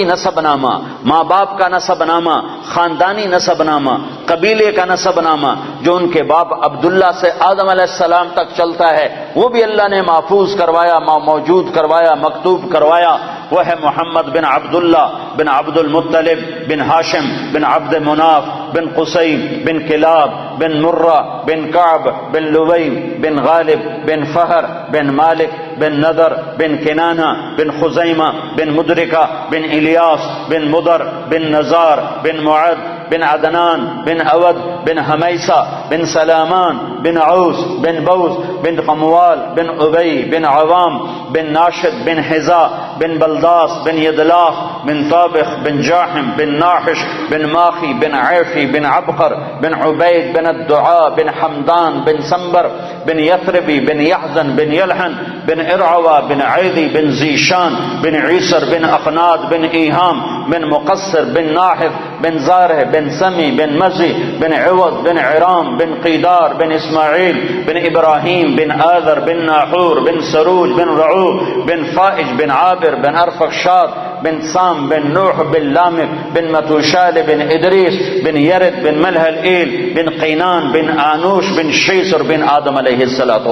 [SPEAKER 1] نسب نامہ، ماں باپ کا نسب نامہ، خاندانی نسب نامہ، قبیلے کا نسب نامہ، جو ان کے باپ عبداللہ سے آدم علیہ السلام تک چلتا ہے، وہ بھی اللہ نے محفوظ کروایا، موجود کروایا، مکتوب کروایا۔ وہ ہے محمد بن عبداللہ بن عبد المطلب بن ہاشم بن عبد مناف بن قصی بن کلاب بن مرہ بن کعب بن لوی بن غالب بن فہر بن مالک بن نضر بن کنانہ بن خزیمہ بن مدرکہ بن الیاس بن مضر بن نزار بن معد بن عدنان بن اود بن حمیسہ بن سلامان بن عوس بن بوس بن قموال بن ابی بن عوام بن ناشد بن حذا بن بلداس بن یدلاف بن طابخ بن جاحم بن ناحش بن ماخی بن عیفی بن عبقر بن عبید بن الدعاء بن حمدان بن سنبر بن یثربی بن یحزن بن یلحن بن ارعوى بن عیدی بن زیشان بن عیسر بن اقناد بن ایہام بن مقصر بن ناحف بن زارہ بن سمی بن مزی بن عوض بن عرام بن قیدار بن اسماعیل بن ابراہیم بن آذر بن ناحور بن سروج بن رعوب بن فائج بن عابر بن ارفخشاد بن سام بن نوح بن لامک بن متوشال بن ادریس بن یرد بن ملح الایل بن قینان بن آنوش بن شیسر بن آدم علیہ السلام۔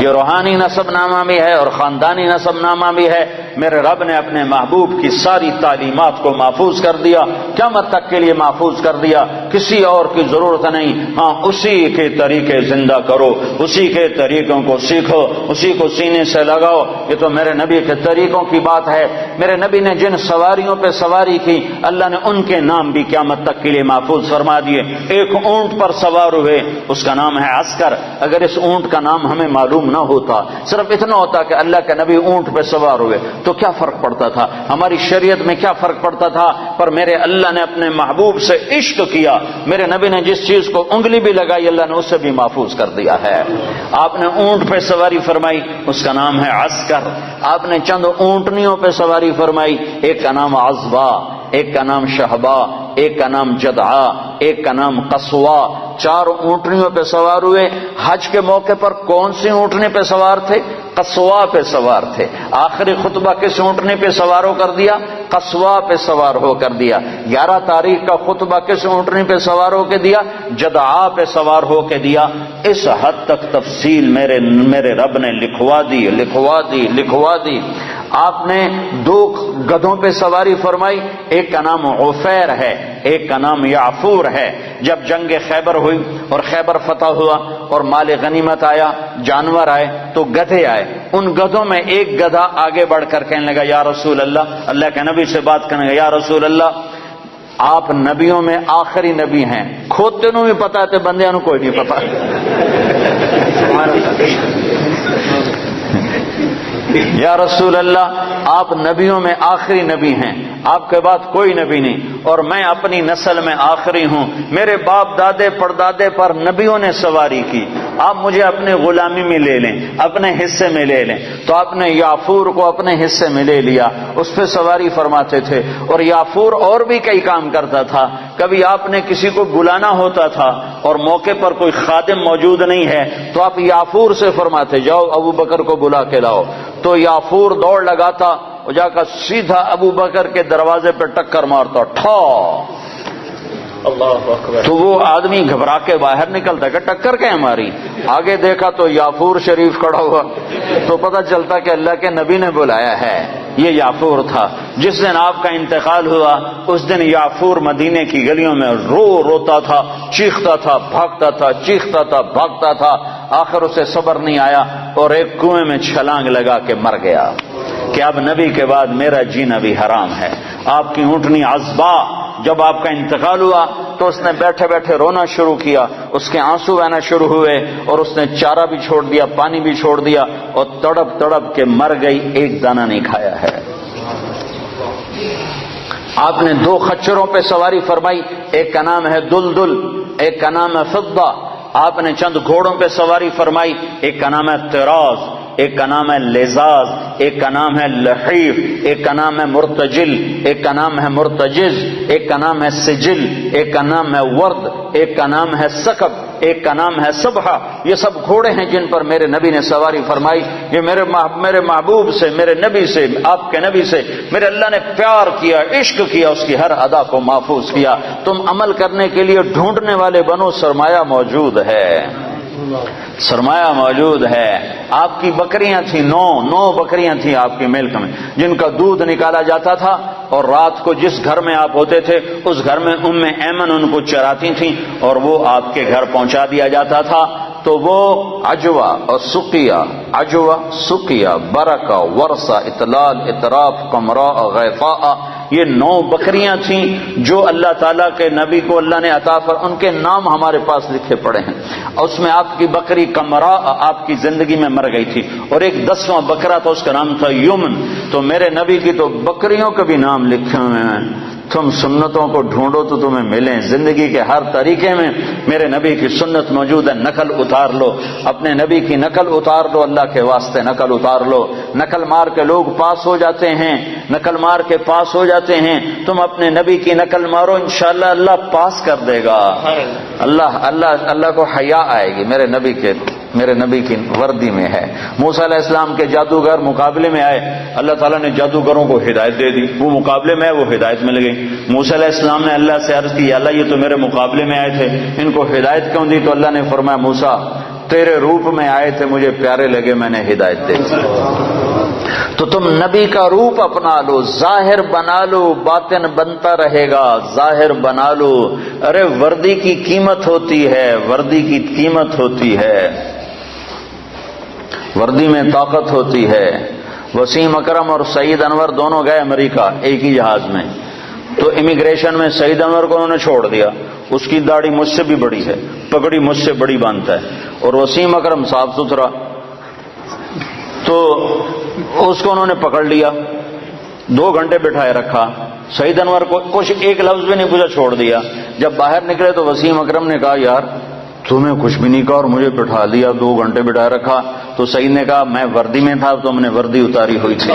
[SPEAKER 1] یہ روحانی نسب نامہ بھی ہے اور خاندانی نسب نامہ بھی ہے۔ میرے رب نے اپنے محبوب کی ساری تعلیمات کو محفوظ کر دیا، قیامت تک کے لیے محفوظ کر دیا، کسی اور کی ضرورت نہیں۔ ہاں اسی کے طریقے زندہ کرو، اسی کے طریقوں کو سیکھو، اسی کو سینے سے لگاؤ۔ یہ تو میرے نبی کے طریقوں کی بات ہے۔ میرے نبی نے جن سواریوں پہ سواری کی اللہ نے ان کے نام بھی قیامت تک کے لیے محفوظ فرما دیے۔ ایک اونٹ پر سوار ہوئے، اس کا نام ہے عسکر۔ اگر اس اونٹ کا نام ہمیں معلوم نہ ہوتا، صرف اتنا ہوتا کہ اللہ کے نبی اونٹ پہ سوار ہوئے، تو کیا فرق پڑتا تھا؟ ہماری شریعت میں کیا فرق پڑتا تھا؟ پر میرے اللہ نے اپنے محبوب سے عشق کیا، میرے نبی نے جس چیز کو انگلی بھی لگائی اللہ نے اسے بھی محفوظ کر دیا ہے۔ آپ نے اونٹ پہ سواری فرمائی، اس کا نام ہے عسکر۔ آپ نے چند اونٹنیوں پہ سواری فرمائی، ایک کا نام عذبا، ایک کا نام شہبا، ایک کا نام جدعا، ایک کا نام قصوا۔ 4 اونٹنیوں پہ سوار ہوئے۔ حج کے موقع پر کون سی اونٹنی پہ سوار تھے؟ قصوا پہ سوار تھے۔ آخری خطبہ کس اونٹنی پہ سوار ہو کر دیا؟ قصوا پہ سوار ہو کر دیا۔ 11 تاریخ کا خطبہ کس اونٹنی پہ سوار ہو کے دیا؟ جدعا پہ سوار ہو کے دیا۔ اس حد تک تفصیل میرے رب نے لکھوا دی۔ آپ نے 2 گدھوں پہ سواری فرمائی، ایک کا نام عفیر ہے، ایک کا نام یعفور ہے۔ جب جنگ خیبر ہوئی اور خیبر فتح ہوا اور مال غنیمت آیا، جانور آئے، تو گدھے آئے۔ ان گدھوں میں ایک گدھا آگے بڑھ کر کہنے لگا یا رسول اللہ، اللہ کے نبی سے بات کرنے لگا، یا رسول اللہ آپ نبیوں میں آخری نبی ہیں۔ کھوتے نو بھی پتا ہے، بندیاں نو کوئی نہیں پتا۔ یا رسول اللہ آپ نبیوں میں آخری نبی ہیں، آپ کے بعد کوئی نبی نہیں، اور میں اپنی نسل میں آخری ہوں۔ میرے باپ دادے پردادے پر نبیوں نے سواری کی، آپ مجھے اپنے غلامی میں لے لیں، اپنے حصے میں لے لیں۔ تو آپ نے یافور کو اپنے حصے میں لے لیا، اس پہ سواری فرماتے تھے۔ اور یافور اور بھی کئی کام کرتا تھا۔ کبھی آپ نے کسی کو بلانا ہوتا تھا اور موقع پر کوئی خادم موجود نہیں ہے تو آپ یافور سے فرماتے جاؤ ابو بکر کو بلا کے لاؤ، تو یافور دوڑ لگاتا اور جا کر سیدھا ابو بکر کے دروازے پہ ٹکر مارتا، ٹھا۔ تو وہ آدمی گھبرا کے باہر نکلتا کہ ٹکر کیا ہماری؟ آگے دیکھا تو یافور شریف کھڑا ہوا، تو پتہ چلتا کہ اللہ کے نبی نے بلایا ہے۔ یہ یافور تھا۔ جس دن آپ کا انتقال ہوا اس دن یافور مدینے کی گلیوں میں روتا تھا، چیختا تھا، بھاگتا تھا، چیختا تھا، بھاگتا تھا۔ آخر اسے صبر نہیں آیا اور ایک کنویں میں چھلانگ لگا کے مر گیا کہ اب نبی کے بعد میرا جینا بھی حرام ہے۔ آپ کی اونٹنی عذبا جب آپ کا انتقال ہوا تو اس نے بیٹھے بیٹھے رونا شروع کیا، اس کے آنسو بہنا شروع ہوئے اور اس نے چارہ بھی چھوڑ دیا، پانی بھی چھوڑ دیا اور تڑپ تڑپ کے مر گئی، ایک دانہ نہیں کھایا ہے۔ آپ نے 2 خچروں پہ سواری فرمائی، ایک کا نام ہے دلدل، ایک کا نام ہے فضہ۔ آپ نے چند گھوڑوں پہ سواری فرمائی، ایک کا نام ہے طراز، ایک کا نام ہے لزاز، ایک کا نام ہے لحیف، ایک کا نام ہے مرتجل، ایک کا نام ہے مرتجز، ایک کا نام ہے سجل، ایک کا نام ہے ورد، ایک کا نام ہے سکب، ایک کا نام ہے صبحہ۔ یہ سب گھوڑے ہیں جن پر میرے نبی نے سواری فرمائی۔ یہ میرے محبوب سے، میرے نبی سے، آپ کے نبی سے میرے اللہ نے پیار کیا، عشق کیا، اس کی ہر ادا کو محفوظ کیا۔ تم عمل کرنے کے لیے ڈھونڈنے والے بنو، سرمایہ موجود ہے، سرمایہ موجود ہے۔ آپ کی بکریاں تھیں، 9 بکریاں تھیں آپ کی ملک میں جن کا دودھ نکالا جاتا تھا، اور رات کو جس گھر میں آپ ہوتے تھے اس گھر میں ام ایمن ان کو چراتی تھیں اور وہ آپ کے گھر پہنچا دیا جاتا تھا۔ تو وہ عجوہ اور سقیہ، برکہ، ورثہ، اطلال، اطراف، قمراء، غیفاء، یہ 9 بکریاں تھیں جو اللہ تعالیٰ کے نبی کو اللہ نے عطا کر، ان کے نام ہمارے پاس لکھے پڑے ہیں۔ اس میں آپ کی بکری قمراء آپ کی زندگی میں مر گئی تھی، اور ایک 10واں بکرا تھا، اس کا نام تھا یمن۔ تو میرے نبی کی تو بکریوں کے بھی نام لکھے ہوئے ہیں۔ تم سنتوں کو ڈھونڈو تو تمہیں ملیں، زندگی کے ہر طریقے میں میرے نبی کی سنت موجود ہے۔ نقل اتار لو، اپنے نبی کی نقل اتار لو، اللہ کے واسطے نقل اتار لو۔ نقل مار کے لوگ پاس ہو جاتے ہیں، نقل مار کے پاس ہو جاتے ہیں، تم اپنے نبی کی نقل مارو، انشاءاللہ اللہ پاس کر دے گا۔ اللہ کو حیا آئے گی، میرے نبی کی وردی میں ہے۔ موسیٰ علیہ السلام کے جادوگر مقابلے میں آئے، اللہ تعالیٰ نے جادوگروں کو ہدایت دے دی، وہ مقابلے میں آئے، وہ ہدایت میں لگے۔ موسیٰ علیہ السلام نے اللہ سے عرض کی، اللہ یہ تو میرے مقابلے میں آئے تھے، ان کو ہدایت کیوں دی؟ تو اللہ نے فرمایا موسیٰ تیرے روپ میں آئے تھے، مجھے پیارے لگے، میں نے ہدایت دے دی۔ تو تم نبی کا روپ اپنا لو، ظاہر بنا لو، باطن بنتا رہے گا، ظاہر بنا لو۔ ارے وردی کی قیمت ہوتی ہے، وردی کی قیمت ہوتی ہے، وردی میں طاقت ہوتی ہے۔ وسیم اکرم اور سعید انور دونوں گئے امریکہ ایک ہی جہاز میں، تو امیگریشن میں سعید انور کو انہوں نے چھوڑ دیا، اس کی داڑھی مجھ سے بھی بڑی ہے، پگڑی مجھ سے بڑی باندھتا ہے، اور وسیم اکرم صاف ستھرا، تو اس کو انہوں نے پکڑ لیا، 2 گھنٹے بٹھائے رکھا، سعید انور کو کچھ ایک لفظ بھی نہیں پوچھا، چھوڑ دیا۔ جب باہر نکلے تو وسیم اکرم نے کہا یار تمہیں کچھ بھی نہیں کہا اور مجھے بٹھا دیا، 2 گھنٹے بٹھائے رکھا۔ تو سعید نے کہا میں وردی میں تھا تو ہم نے وردی اتاری ہوئی تھی۔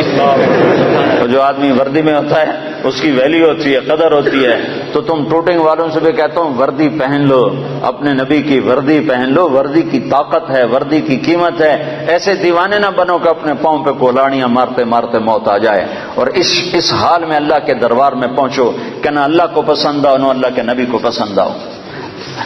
[SPEAKER 1] تو جو آدمی وردی میں ہوتا ہے اس کی ویلیو ہوتی ہے، قدر ہوتی ہے۔ تو تم ٹوٹنگ والوں سے بھی کہتا ہوں وردی پہن لو، اپنے نبی کی وردی پہن لو، وردی کی طاقت ہے، وردی کی قیمت ہے۔ ایسے دیوانے نہ بنو کہ اپنے پاؤں پہ کولاڑیاں مارتے مارتے موت آ جائے، اور اس حال میں اللہ کے دربار میں پہنچو کہ نہ اللہ کو پسند آؤ نہ اللہ کے نبی کو پسند آؤ۔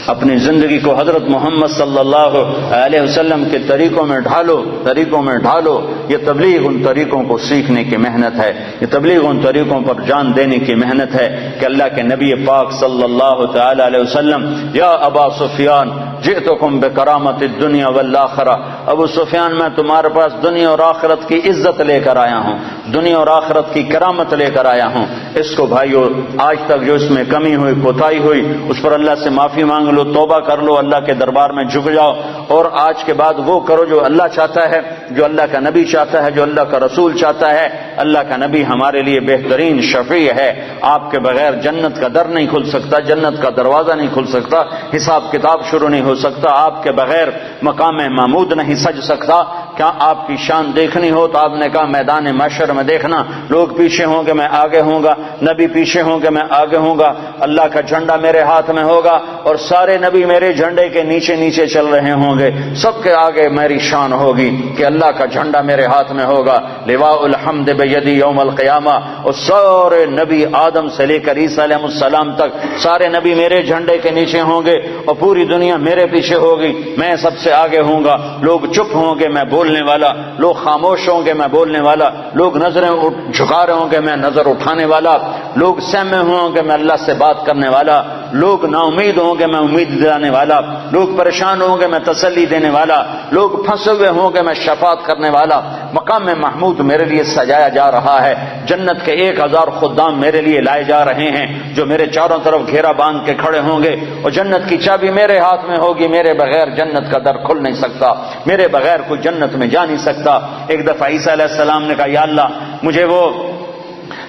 [SPEAKER 1] اپنی زندگی کو حضرت محمد صلی اللہ علیہ وسلم کے طریقوں میں ڈھالو، طریقوں میں ڈھالو۔ یہ تبلیغ ان طریقوں کو سیکھنے کی محنت ہے، یہ تبلیغ ان طریقوں پر جان دینے کی محنت ہے کہ اللہ کے نبی پاک صلی اللہ تعالی علیہ وسلم، یا ابا سفیان جئتکم بکرامت الدنیا والآخرہ، ابو سفیان میں تمہارے پاس دنیا اور آخرت کی عزت لے کر آیا ہوں، دنیا اور آخرت کی کرامت لے کر آیا ہوں۔ اس کو بھائیو آج تک جو اس میں کمی ہوئی، کوتاہی ہوئی، اس پر اللہ سے معافی مانگ لو، توبہ کر لو، اللہ کے دربار میں جھک جاؤ، اور آج کے بعد وہ کرو جو اللہ چاہتا ہے، جو اللہ کا نبی چاہتا ہے، جو اللہ کا رسول چاہتا ہے۔ اللہ کا نبی ہمارے لیے بہترین شفیع ہے، آپ کے بغیر جنت کا در نہیں کھل سکتا، جنت کا دروازہ نہیں کھل سکتا، حساب کتاب شروع نہیں ہو سکتا، آپ کے بغیر مقام محمود نہیں سج سکتا۔ کیا آپ کی شان دیکھنی ہو تو آپ نے کہا میدان محشر میں دیکھنا، لوگ پیچھے ہوں گے میں آگے ہوں گا، نبی پیچھے ہوں گے میں آگے ہوں گا، اللہ کا جھنڈا میرے ہاتھ میں ہوگا اور سارے نبی میرے جھنڈے کے نیچے نیچے چل رہے ہوں گے، سب کے آگے میری شان ہوگی کہ اللہ کا جھنڈا میرے ہاتھ میں ہوگا، لواء الحمد بیدی یوم القیامہ، اور سارے نبی آدم سے لے کر عیسیٰ علیہ السلام تک سارے نبی میرے جھنڈے کے نیچے ہوں گے اور پوری دنیا میرے پیچھے ہوگی، میں سب سے آگے ہوں گا، لوگ چپ ہوں گے میں بولنے والا، لوگ خاموش ہوں گے میں بولنے والا، لوگ نظریں جھکا رہے ہوں گے میں نظر اٹھانے والا، لوگ سہمے ہوں گے میں اللہ سے بات کرنے والا، لوگ نا امید ہوں گے میں امید دلانے والا، لوگ پریشان ہوں گے میں تسلی دینے والا، لوگ پھنسے ہوئے ہوں گے میں شفاعت کرنے والا۔ مقام محمود میرے لیے سجایا جا رہا ہے، جنت کے 1000 خدام میرے لیے لائے جا رہے ہیں جو میرے چاروں طرف گھیرا باندھ کے کھڑے ہوں گے، اور جنت کی چابی میرے ہاتھ میں ہوگی، میرے بغیر جنت کا در کھل نہیں سکتا، میرے بغیر کوئی جنت میں جا نہیں سکتا۔ ایک دفعہ عیسیٰ علیہ السلام نے کہا یا اللہ مجھے وہ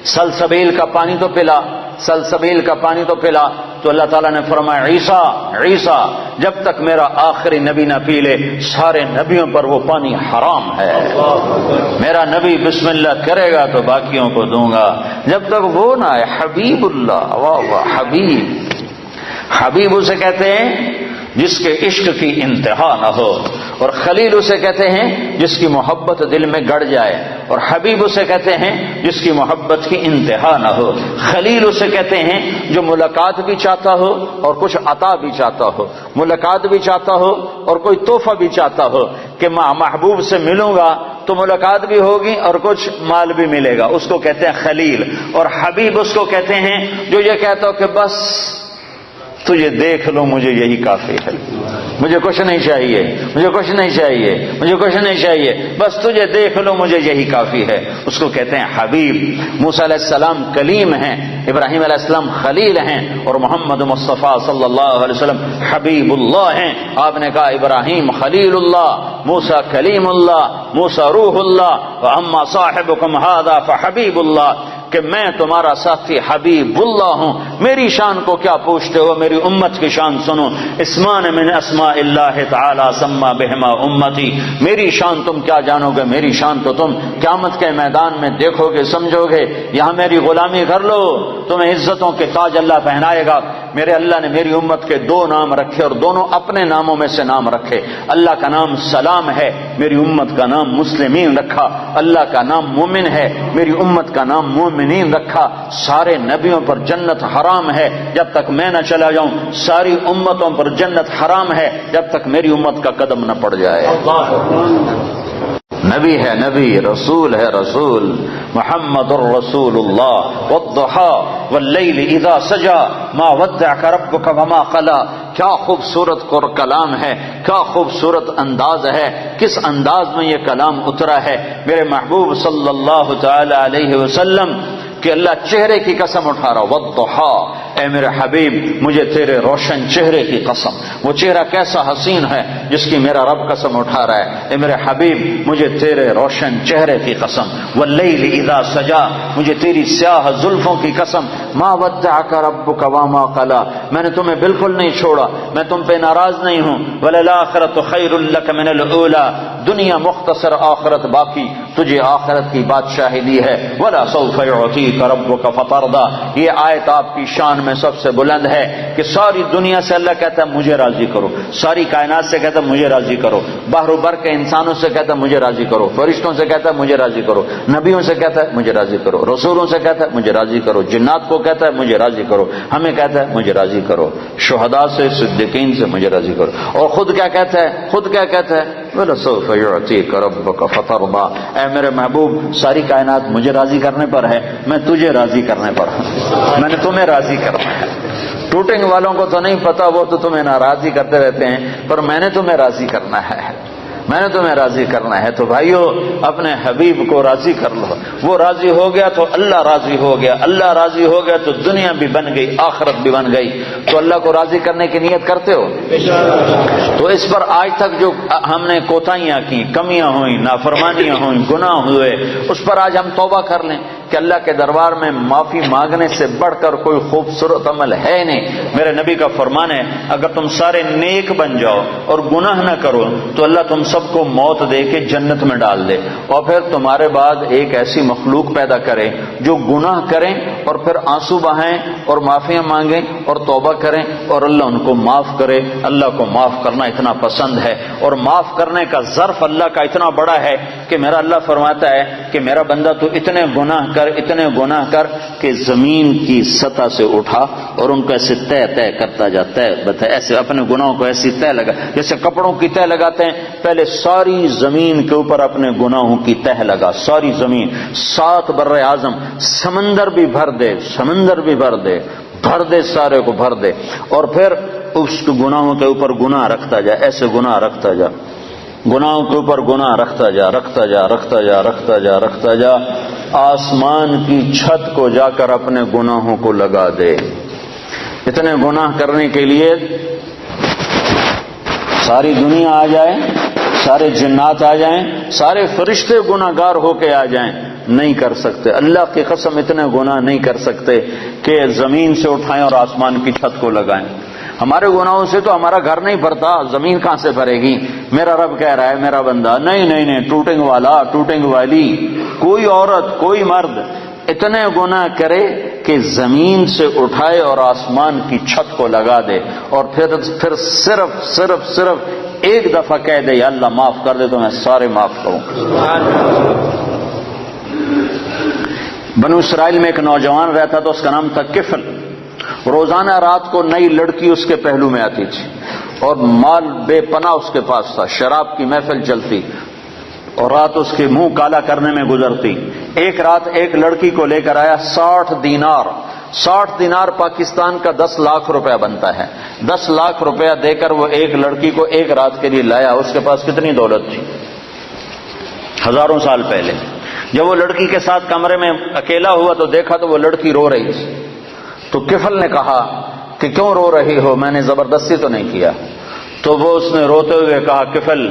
[SPEAKER 1] سلسبیل کا پانی تو پلا، سلسبیل کا پانی تو پلا، تو اللہ تعالیٰ نے فرمایا عیسیٰ عیسیٰ جب تک میرا آخری نبی نہ پی لے سارے نبیوں پر وہ پانی حرام ہے، میرا نبی بسم اللہ کرے گا تو باقیوں کو دوں گا، جب تک وہ نہ آئے۔ حبیب اللہ، واہ واہ، حبیب، حبیب اسے کہتے ہیں جس کے عشق کی انتہا نہ ہو، اور خلیل اسے کہتے ہیں جس کی محبت دل میں گڑ جائے، اور حبیب اسے کہتے ہیں جس کی محبت کی انتہا نہ ہو۔ خلیل اسے کہتے ہیں جو ملاقات بھی چاہتا ہو اور کچھ عطا بھی چاہتا ہو، ملاقات بھی چاہتا ہو اور کوئی تحفہ بھی چاہتا ہو کہ میں محبوب سے ملوں گا تو ملاقات بھی ہوگی اور کچھ مال بھی ملے گا، اس کو کہتے ہیں خلیل۔ اور حبیب اس کو کہتے ہیں جو یہ کہتا ہو کہ بس تجھے دیکھ لو مجھے یہی کافی ہے، مجھے کچھ نہیں چاہیے، مجھے کچھ نہیں چاہیے، مجھے کچھ نہیں چاہیے، بس تجھے دیکھ لو مجھے یہی کافی ہے، اس کو کہتے ہیں حبیب۔ موسیٰ علیہ السلام کلیم ہیں، ابراہیم علیہ السلام خلیل ہیں، اور محمد مصطفیٰ صلی اللہ علیہ وسلم حبیب اللہ ہیں۔ آپ نے کہا ابراہیم خلیل اللہ، موسیٰ کلیم اللہ، موسیٰ روح اللہ، واما صاحبکم ھذا فحبیب اللہ، کہ میں تمہارا ساتھی حبیب اللہ ہوں۔ میری شان کو کیا پوچھتے ہو، میری امت کی شان سنو۔ اسمان من اسماء اللہ تعالی سما بہما امتی، میری شان تم کیا جانو گے، میری شان تو تم قیامت کے میدان میں دیکھو گے سمجھو گے۔ یہاں میری غلامی کر لو، تمہیں عزتوں کے تاج اللہ پہنائے گا۔ میرے اللہ نے میری امت کے 2 نام رکھے اور دونوں اپنے ناموں میں سے نام رکھے۔ اللہ کا نام سلام ہے، میری امت کا نام مسلمین رکھا۔ اللہ کا نام مومن ہے، میری امت کا نام مومنین رکھا۔ سارے نبیوں پر جنت حرام ہے جب تک میں نہ چلا جاؤں، ساری امتوں پر جنت حرام ہے جب تک میری امت کا قدم نہ پڑ جائے۔ نبی ہے نبی، رسول ہے رسول، محمد الرسول اللہ والضحى واللیل اذا سجا ما ودعک ربک وما قلی۔ کیا خوبصورت کلام ہے، کیا خوبصورت انداز ہے، کس انداز میں یہ کلام اترا ہے میرے محبوب صلی اللہ تعالی علیہ وسلم کہ اللہ چہرے کی قسم اٹھا رہا، والضحى، اے میرے حبیب مجھے تیرے روشن چہرے کی قسم، وہ چہرہ کیسا حسین ہے جس کی میرا رب قسم اٹھا رہا ہے، اے میرے حبیب مجھے تیرے روشن چہرے کی قسم، واللیل اذا سجا، مجھے تیری سیاہ زلفوں کی قسم، ما ودعک ربک وما قلی، میں نے تمہیں بالکل نہیں چھوڑا، میں تم پہ ناراض نہیں ہوں، وللآخرۃ خیر لک من الاولی، دنیا مختصر آخرت باقی، تجھے آخرت کی بادشاہی دی ہے، ولسوف یعطیک ربک فترضی۔ یہ آیت آپ کی شان میں سب سے بلند ہے کہ ساری دنیا سے اللہ کہتا ہے مجھے راضی کرو، ساری کائنات سے کہتا ہے مجھے راضی کرو، بحر و بر کے انسانوں سے کہتا ہے مجھے راضی کرو، فرشتوں سے کہتا ہے مجھے راضی کرو، نبیوں سے کہتا ہے مجھے راضی کرو، رسولوں سے کہتا ہے مجھے راضی کرو، جنات کو کہتا ہے مجھے راضی کرو، ہمیں کہتا ہے مجھے راضی کرو، شہداء سے، صدیقین سے مجھے راضی کرو، اور خود کیا کہتا ہے، خود کیا کہتا ہے، وَلَسَوْفَ يُعْطِيكَ رَبُّكَ فَتَرْضَىٰ، اے میرے محبوب ساری کائنات مجھے راضی کرنے پر ہے، میں تجھے راضی کرنے پر ہوں، میں نے تمہیں راضی کرنا ہے۔ ٹوٹنگ والوں کو تو نہیں پتا، وہ تو تمہیں ناراضی کرتے رہتے ہیں، پر میں نے تمہیں راضی کرنا ہے، میں نے تمہیں راضی کرنا ہے۔ تو بھائیو اپنے حبیب کو راضی کر لو، وہ راضی ہو گیا تو اللہ راضی ہو گیا، اللہ راضی ہو گیا تو دنیا بھی بن گئی، آخرت بھی بن گئی۔ تو اللہ کو راضی کرنے کی نیت کرتے ہو؟ تو اس پر آج تک جو ہم نے کوتاہیاں کی، کمیاں ہوئیں، نافرمانیاں ہوئیں، گناہ ہوئے، اس پر آج ہم توبہ کر لیں کہ اللہ کے دربار میں معافی مانگنے سے بڑھ کر کوئی خوبصورت عمل ہے نہیں۔ میرے نبی کا فرمان ہے اگر تم سارے نیک بن جاؤ اور گناہ نہ کرو تو اللہ تم سب کو موت دے کے جنت میں ڈال دے، اور پھر تمہارے بعد ایک ایسی مخلوق پیدا کرے جو گناہ کریں اور پھر آنسو بہائیں اور معافیاں مانگیں اور توبہ کریں اور اللہ ان کو معاف کرے۔ اللہ کو معاف کرنا اتنا پسند ہے، اور معاف کرنے کا ظرف اللہ کا اتنا بڑا ہے کہ میرا اللہ فرماتا ہے کہ میرا بندہ تو اتنے گناہ کر کہ زمین کی سطح سے اٹھا اور ان کو ایسے طے کرتا جا، ایسے اپنے گناہوں کو ایسی طے لگا جیسے کپڑوں کی طے لگاتے ہیں، پہلے ساری زمین کے اوپر اپنے گناہوں کی تہ لگا، ساری زمین، 7 بر اعظم، سمندر بھی بھر دے، بھر دے، سارے کو بھر دے، اور پھر اس گناہوں کے اوپر گناہ رکھتا جا، ایسے گناہ رکھتا جا، گناہوں کے اوپر گناہ رکھتا جا، آسمان کی چھت کو جا کر اپنے گناہوں کو لگا دے۔ اتنے گناہ کرنے کے لیے ساری دنیا آ جائے، سارے جنات آ جائیں، سارے فرشتے گناہ گار ہو کے آ جائیں، نہیں کر سکتے، اللہ کی قسم اتنے گناہ نہیں کر سکتے کہ زمین سے اٹھائیں اور آسمان کی چھت کو لگائیں۔ ہمارے گناہوں سے تو ہمارا گھر نہیں بھرتا، زمین کہاں سے بھرے گی؟ میرا رب کہہ رہا ہے میرا بندہ نہیں، ٹوٹنگ والا، ٹوٹنگ والی، کوئی عورت، کوئی مرد اتنے گناہ کرے کہ زمین سے اٹھائے اور آسمان کی چھت کو لگا دے، اور پھر صرف ایک دفعہ کہہ دے یا اللہ معاف کر دے تو میں سارے معاف کروں۔ بنو اسرائیل میں ایک نوجوان رہتا تھا، اس کا نام تھا کفل۔ روزانہ رات کو نئی لڑکی اس کے پہلو میں آتی تھی اور مال بے پناہ اس کے پاس تھا، شراب کی محفل چلتی اور رات اس کے منہ کالا کرنے میں گزرتی۔ ایک رات ایک لڑکی کو لے کر آیا، 60 دینار پاکستان کا 10 لاکھ روپیہ بنتا ہے، 10 لاکھ روپیہ دے کر وہ ایک لڑکی کو ایک رات کے لیے لایا۔ اس کے پاس کتنی دولت تھی؟ ہزاروں سال پہلے۔ جب وہ لڑکی کے ساتھ کمرے میں اکیلا ہوا تو دیکھا تو وہ لڑکی رو رہی تھی، تو کفل نے کہا کہ کیوں رو رہی ہو؟ میں نے زبردستی تو نہیں کیا۔ تو وہ اس نے روتے ہوئے کہا کفل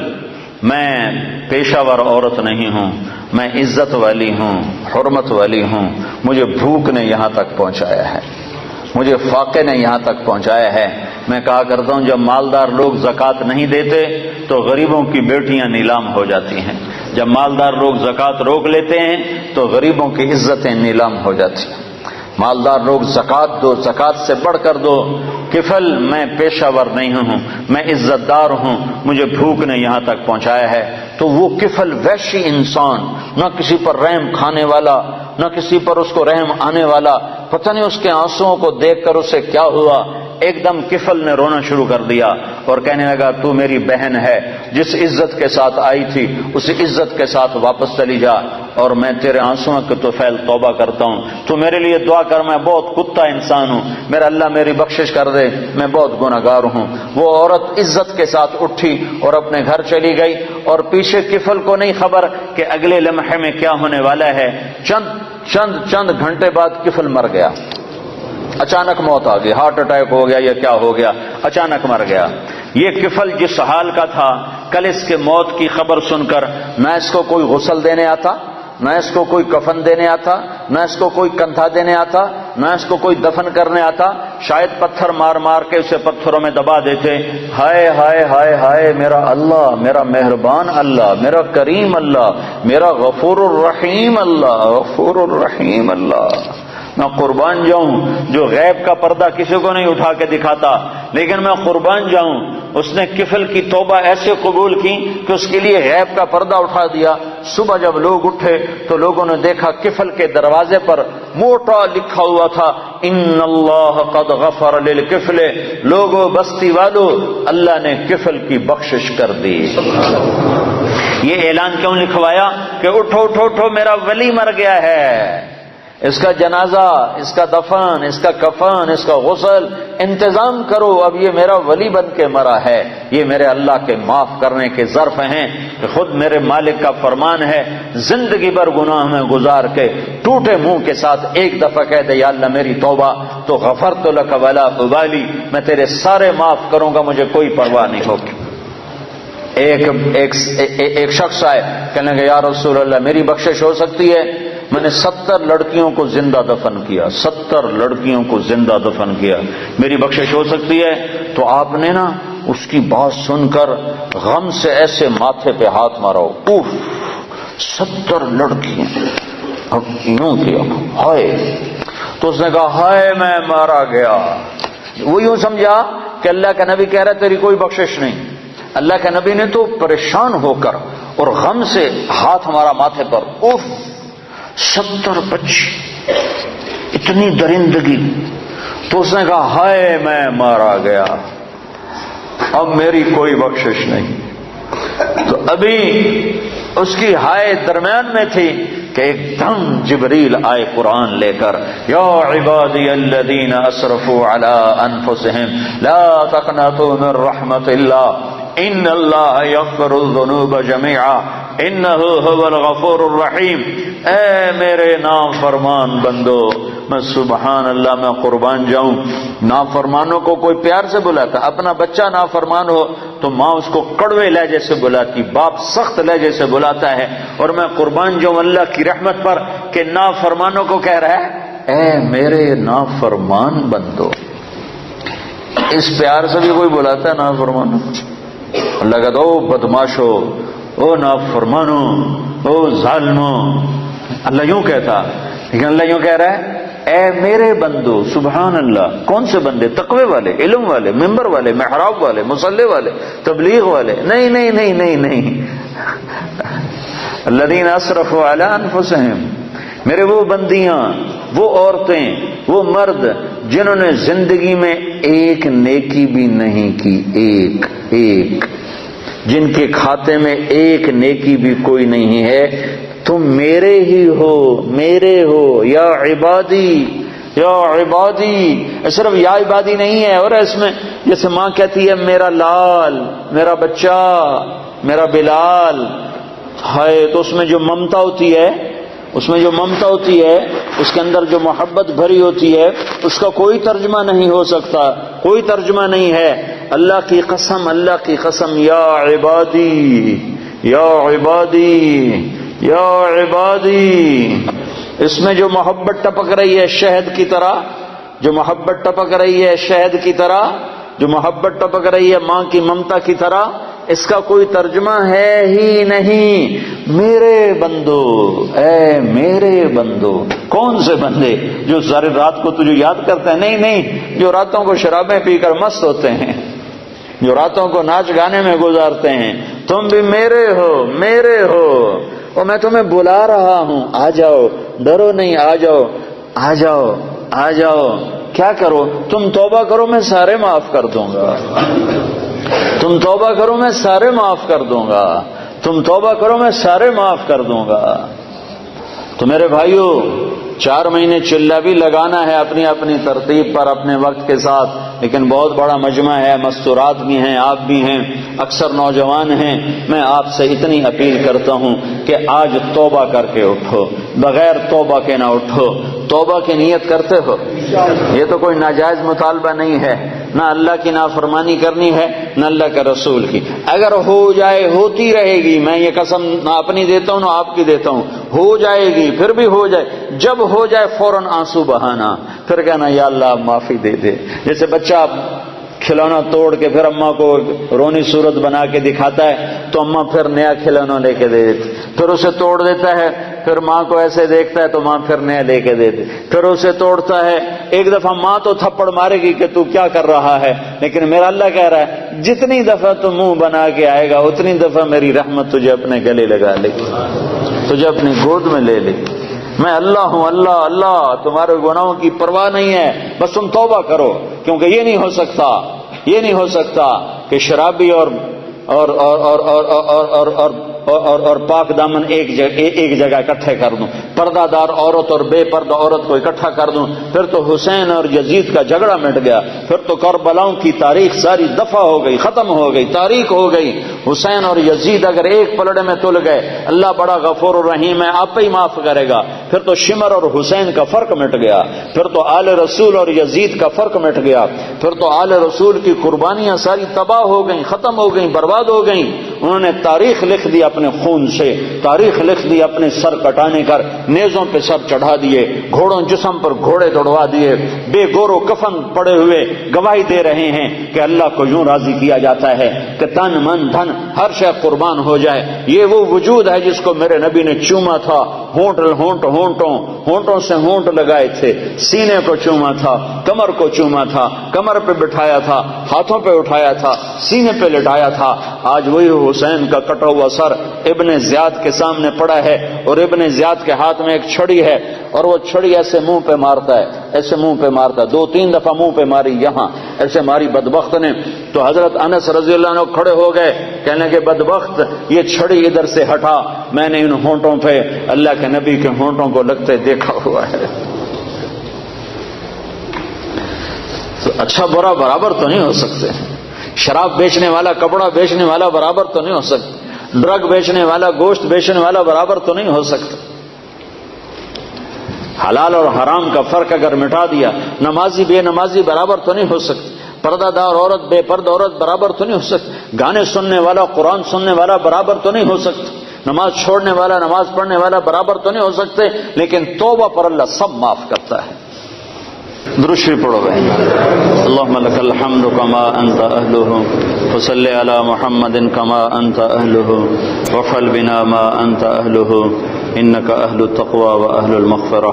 [SPEAKER 1] میں پیشہ ور عورت نہیں ہوں، میں عزت والی ہوں، حرمت والی ہوں، مجھے بھوک نے یہاں تک پہنچایا ہے، مجھے فاقے نے یہاں تک پہنچایا ہے۔ میں کہا کرتا ہوں جب مالدار لوگ زکوٰۃ نہیں دیتے تو غریبوں کی بیٹیاں نیلام ہو جاتی ہیں، جب مالدار لوگ زکوٰۃ روک لیتے ہیں تو غریبوں کی عزتیں نیلام ہو جاتی ہیں۔ مالدار لوگ زکوٰۃ دو، زکوٰۃ سے بڑھ کر دو۔ کفل میں پیشہ ور نہیں ہوں، میں عزت دار ہوں، مجھے بھوک نے یہاں تک پہنچایا ہے۔ تو وہ کفل وحشی انسان، نہ کسی پر رحم کھانے والا، نہ کسی پر اس کو رحم آنے والا، پتہ نہیں اس کے آنسوؤں کو دیکھ کر اسے کیا ہوا ایک دم کفل نے رونا شروع کر دیا اور کہنے لگا تو میری بہن ہے، جس عزت کے ساتھ آئی تھی اس عزت کے ساتھ واپس چلی جا، اور میں تیرے آنسوؤں کے طفیل توبہ کرتا ہوں، تو میرے لیے دعا کر، میں بہت کتا انسان ہوں، میرا اللہ میری بخشش کر دے، میں بہت گناہگار ہوں۔ وہ عورت عزت کے ساتھ اٹھی اور اپنے گھر چلی گئی، اور پیچھے کفل کو نہیں خبر کہ اگلے لمحے میں کیا ہونے والا ہے۔ چند گھنٹے بعد کفل مر گیا، اچانک موت آ گئی، ہارٹ اٹیک ہو گیا یا کیا ہو گیا، اچانک مر گیا۔ یہ کفل جس حال کا تھا، کل اس کے موت کی خبر سن کر نہ اس کو کوئی غسل دینے آتا، نہ اس کو کوئی کفن دینے آتا، نہ اس کو کوئی کندھا دینے آتا، نہ اس کو کوئی دفن کرنے آتا، شاید پتھر مار مار کے اسے پتھروں میں دبا دیتے۔ ہائے ہائے ہائے ہائے میرا اللہ، میرا مہربان اللہ، میرا کریم اللہ، میرا غفور الرحیم اللہ، غفور الرحیم اللہ۔ میں قربان جاؤں جو غیب کا پردہ کسی کو نہیں اٹھا کے دکھاتا، لیکن میں قربان جاؤں اس نے کفل کی توبہ ایسے قبول کی کہ اس کے لیے غیب کا پردہ اٹھا دیا۔ صبح جب لوگ اٹھے تو لوگوں نے دیکھا کفل کے دروازے پر موٹا لکھا ہوا تھا ان اللہ قد غفر للکفل، لوگوں بستی والو اللہ نے کفل کی بخشش کر دی۔ یہ اعلان کیوں لکھوایا کہ اٹھو اٹھو اٹھو میرا ولی مر گیا ہے، اس کا جنازہ، اس کا دفن، اس کا کفن، اس کا غسل انتظام کرو، اب یہ میرا ولی بن کے مرا ہے۔ یہ میرے اللہ کے معاف کرنے کے ظرف ہیں کہ خود میرے مالک کا فرمان ہے، زندگی بھر گناہ میں گزار کے ٹوٹے منہ کے ساتھ ایک دفعہ کہہ دے یا اللہ میری توبہ، تو غفرت لک ولا ابالی، میں تیرے سارے معاف کروں گا، مجھے کوئی پرواہ نہیں ہوگی۔ ایک شخص آئے، کہنے لگا یا رسول اللہ میری بخشش ہو سکتی ہے؟ میں نے 70 لڑکیوں کو زندہ دفن کیا، 70 لڑکیوں کو زندہ دفن کیا، میری بخشش ہو سکتی ہے؟ تو آپ نے نا اس کی بات سن کر غم سے ایسے ماتھے پہ ہاتھ مارا، اوف 70 لڑکیاں، اب یوں کیا ہائے، تو اس نے کہا ہائے میں مارا گیا۔ وہ یوں سمجھا کہ اللہ کا نبی کہہ رہا ہے تیری کوئی بخشش نہیں۔ اللہ کے نبی نے تو پریشان ہو کر اور غم سے ہاتھ مارا ماتھے پر، اوف 70 بچی، اتنی درندگی۔ تو اس نے کہا ہائے میں مارا گیا، اب میری کوئی بخشش نہیں۔ تو ابھی اس کی ہائے درمیان میں تھی کہ ایک دم جبریل آئے قرآن لے کر، یا عبادی الذین اسرفوا علی انفسہم لا تقنطوا من رحمت اللہ ان اللہ یغفر الذنوب جميعا انہ هو الغفور الرحیم۔ اے میرے نافرمان بندو، میں سبحان اللہ میں قربان جاؤں، نافرمانوں کو کوئی پیار سے بلاتا، اپنا بچہ نافرمان ہو تو ماں اس کو کڑوے لہجے سے بلاتی، باپ سخت لہجے سے بلاتا ہے، اور میں قربان جاؤں اللہ کی رحمت پر کہ نافرمانوں کو کہہ رہا ہے اے میرے نافرمان بندو۔ اس پیار سے بھی کوئی بلاتا ہے نافرمانوں؟ اللہ کہتا او بدماشو، او نافرمانو، او ظالمو، اللہ یوں کہتا، لیکن اللہ یوں کہہ رہا ہے اے میرے بندو۔ سبحان اللہ، کون سے بندے؟ تقوی والے، علم والے، ممبر والے، محراب والے، مصلی والے، تبلیغ والے؟ نہیں نہیں نہیں نہیں نہیں، الذین اسرفوا علی انفسہم، میرے وہ بندیاں، وہ عورتیں، وہ مرد جنہوں نے زندگی میں ایک نیکی بھی نہیں کی، ایک جن کے کھاتے میں ایک نیکی بھی کوئی نہیں ہے، تم میرے ہی ہو، میرے ہو، یا عبادی، یا عبادی۔ صرف یا عبادی نہیں ہے، اور اس میں جیسے ماں کہتی ہے میرا لال، میرا بچہ، میرا بلال، ہائے، تو اس میں جو ممتا ہوتی ہے، اس میں جو ممتا ہوتی ہے، اس کے اندر جو محبت بھری ہوتی ہے، اس کا کوئی ترجمہ نہیں ہو سکتا، کوئی ترجمہ نہیں ہے۔ اللہ کی قسم، اللہ کی قسم، یا عبادی، یا عبادی، یا عبادی، اس میں جو محبت ٹپک رہی ہے شہد کی طرح، جو محبت ٹپک رہی ہے شہد کی طرح، جو محبت ٹپک رہی ہے ماں کی ممتا کی طرح، اس کا کوئی ترجمہ ہے ہی نہیں۔ میرے بندو، اے میرے بندو، کون سے بندے جو ساری رات کو تجھے یاد کرتے ہیں؟ نہیں نہیں، جو راتوں کو شرابیں پی کر مست ہوتے ہیں، جو راتوں کو ناچ گانے میں گزارتے ہیں۔ تم بھی میرے ہو، میرے ہو، اور میں تمہیں بلا رہا ہوں، آ جاؤ، ڈرو نہیں، آ جاؤ، آ جاؤ، آ جاؤ، کیا کرو؟ تم توبہ کرو میں سارے معاف کر دوں گا، تم توبہ کرو میں سارے معاف کر دوں گا، تم توبہ کرو میں سارے معاف کر دوں گا۔ تو میرے بھائیوں 4 مہینے چلہ بھی لگانا ہے اپنی اپنی ترتیب پر اپنے وقت کے ساتھ، لیکن بہت بڑا مجمع ہے، مستورات بھی ہیں، آپ بھی ہیں، اکثر نوجوان ہیں۔ میں آپ سے اتنی اپیل کرتا ہوں کہ آج توبہ کر کے اٹھو، بغیر توبہ کے نہ اٹھو۔ توبہ کی نیت کرتے ہو؟ یہ تو کوئی ناجائز مطالبہ نہیں ہے، نہ اللہ کی نافرمانی کرنی ہے نہ اللہ کے رسول کی۔ اگر ہو جائے، ہوتی رہے گی، میں یہ قسم نہ اپنی دیتا ہوں نہ آپ کی دیتا ہوں، ہو جائے گی، پھر بھی ہو جائے، جب ہو جائے فوراً آنسو بہانا، پھر کہنا یا اللہ معافی دے دے۔ جیسے بچہ کھلونا توڑ کے پھر اماں کو رونی صورت بنا کے دکھاتا ہے تو اماں پھر نیا کھلونا لے کے دے دیتی، پھر اسے توڑ دیتا ہے، پھر ماں کو ایسے دیکھتا ہے تو ماں پھر نیا لے کے دیتی، پھر اسے توڑتا ہے۔ ایک دفعہ ماں تو تھپڑ مارے گی کہ تو کیا کر رہا ہے، لیکن میرا اللہ کہہ رہا ہے جتنی دفعہ تو منہ بنا کے آئے گا اتنی دفعہ میری رحمت تجھے اپنے گلے لگا لے گی، تجھے اپنی گود میں لے لے گی۔ میں اللہ ہوں، اللہ اللہ، تمہارے گناہوں کی پرواہ نہیں ہے، بس تم توبہ کرو، کیونکہ یہ نہیں ہو سکتا، یہ نہیں ہو سکتا کہ شرابی اور پاک دامن ایک جگہ اکٹھے کر دوں، پردہ دار عورت اور بے پردہ عورت کو اکٹھا کر دوں، پھر تو حسین اور یزید کا جھگڑا مٹ گیا، پھر تو کربلاؤں کی تاریخ ساری دفع ہو گئی، ختم ہو گئی، تاریخ ہو گئی۔ حسین اور یزید اگر ایک پلڑے میں تل گئے، اللہ بڑا غفور الرحیم ہے، آپ ہی معاف کرے گا۔ پھر تو شمر اور حسین کا فرق مٹ گیا، پھر تو آل رسول اور یزید کا فرق مٹ گیا، پھر تو آل رسول کی قربانیاں ساری تباہ ہو گئیں، ختم ہو گئیں، برباد ہو گئیں۔ انہوں نے تاریخ لکھ دی اپنے خون سے، تاریخ لکھ دی اپنے سر کٹانے کر، نیزوں پہ سر چڑھا دیے، گھوڑوں جسم پر گھوڑے دوڑوا دیے، بے گور و کفن پڑے ہوئے گواہی دے رہے ہیں کہ اللہ کو یوں راضی کیا جاتا ہے کہ تن من دھن ہر شے قربان ہو جائے۔ یہ وہ وجود ہے جس کو میرے نبی نے چوما تھا، ہونٹوں سے ہونٹ لگائے تھے، سینے کو چوما تھا، کمر کو چوما تھا، کمر پہ بٹھایا تھا، ہاتھوں پہ اٹھایا تھا، سینے پہ لٹایا تھا۔ آج وہی حسین کا کٹا ہوا سر ابن زیاد کے سامنے پڑا ہے، اور ابن زیاد کے ہاتھ میں ایک چھڑی ہے، اور وہ چھڑی ایسے منہ پہ مارتا ہے، ایسے منہ پہ مارتا ہے، 2-3 دفعہ منہ پہ ماری، یہاں ایسے ماری بدبخت نے۔ تو حضرت انس رضی اللہ عنہ کھڑے ہو گئے، کہنے لگے بدبخت یہ چھڑی ادھر سے ہٹا، میں نے ان ہونٹوں پہ اللہ کے نبی کے ہونٹوں کو لگتے دیکھا ہوا ہے۔ تو اچھا برا برابر تو نہیں ہو سکتے، شراب بیچنے والا، کپڑا بیچنے والا برابر تو نہیں ہو سکتا، ڈرگ بیچنے والا، گوشت بیچنے والا برابر تو نہیں ہو سکتا۔ حلال اور حرام کا فرق اگر مٹا دیا، نمازی بے نمازی برابر تو نہیں ہو سکتی، پردہ دار عورت بے پردہ عورت برابر تو نہیں ہو سکتی، گانے سننے والا قرآن سننے والا برابر تو نہیں ہو سکتا، نماز چھوڑنے والا نماز پڑھنے والا برابر تو نہیں ہو سکتے، لیکن توبہ پر اللہ سب معاف کرتا ہے۔ درود شریف پڑھو بھائی۔ اللہم لک الحمد کما انت اہلہ، وصلی علی محمد کما انت اہلہ، وفعل بنا ما انت اہلہ، انک اہل التقوی و اہل المغفرہ۔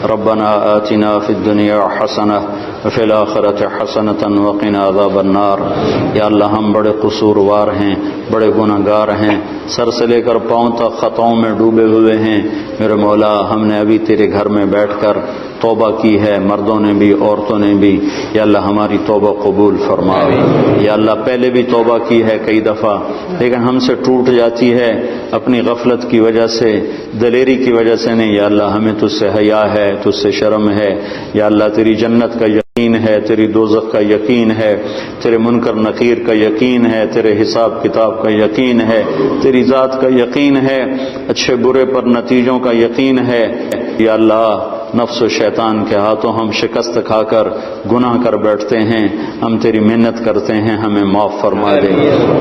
[SPEAKER 1] ربنا آتنا فی الدنیا حسنہ وفی الآخرۃ حسنۃ وقنا عذاب النار۔ یا اللہ ہم بڑے قصوروار ہیں، بڑے گنہگار ہیں، سر سے لے کر پاؤں تک خطاؤں میں ڈوبے ہوئے ہیں۔ میرے مولا ہم نے ابھی تیرے گھر میں بیٹھ کر توبہ کی ہے، مردوں نے بھی عورتوں نے بھی، یا اللہ ہماری توبہ قبول فرما۔ یا اللہ پہلے بھی توبہ کی ہے کئی دفعہ، لیکن ہم سے ٹوٹ جاتی ہے اپنی غفلت کی وجہ سے، دلیری کی وجہ سے نہیں۔ یا اللہ ہمیں تجھ سے حیا ہے، تجھ سے شرم ہے۔ یا اللہ تیری جنت کا یقین ہے، تیری دوزخ کا یقین ہے، تیرے منکر نکیر کا یقین ہے، تیرے حساب کتاب کا یقین ہے، تیری ذات کا یقین ہے، اچھے برے پر نتیجوں کا یقین ہے۔ یا اللہ نفس و شیطان کے ہاتھوں ہم شکست کھا کر گناہ کر بیٹھتے ہیں، ہم تیری محنت کرتے ہیں، ہمیں معاف فرما دے،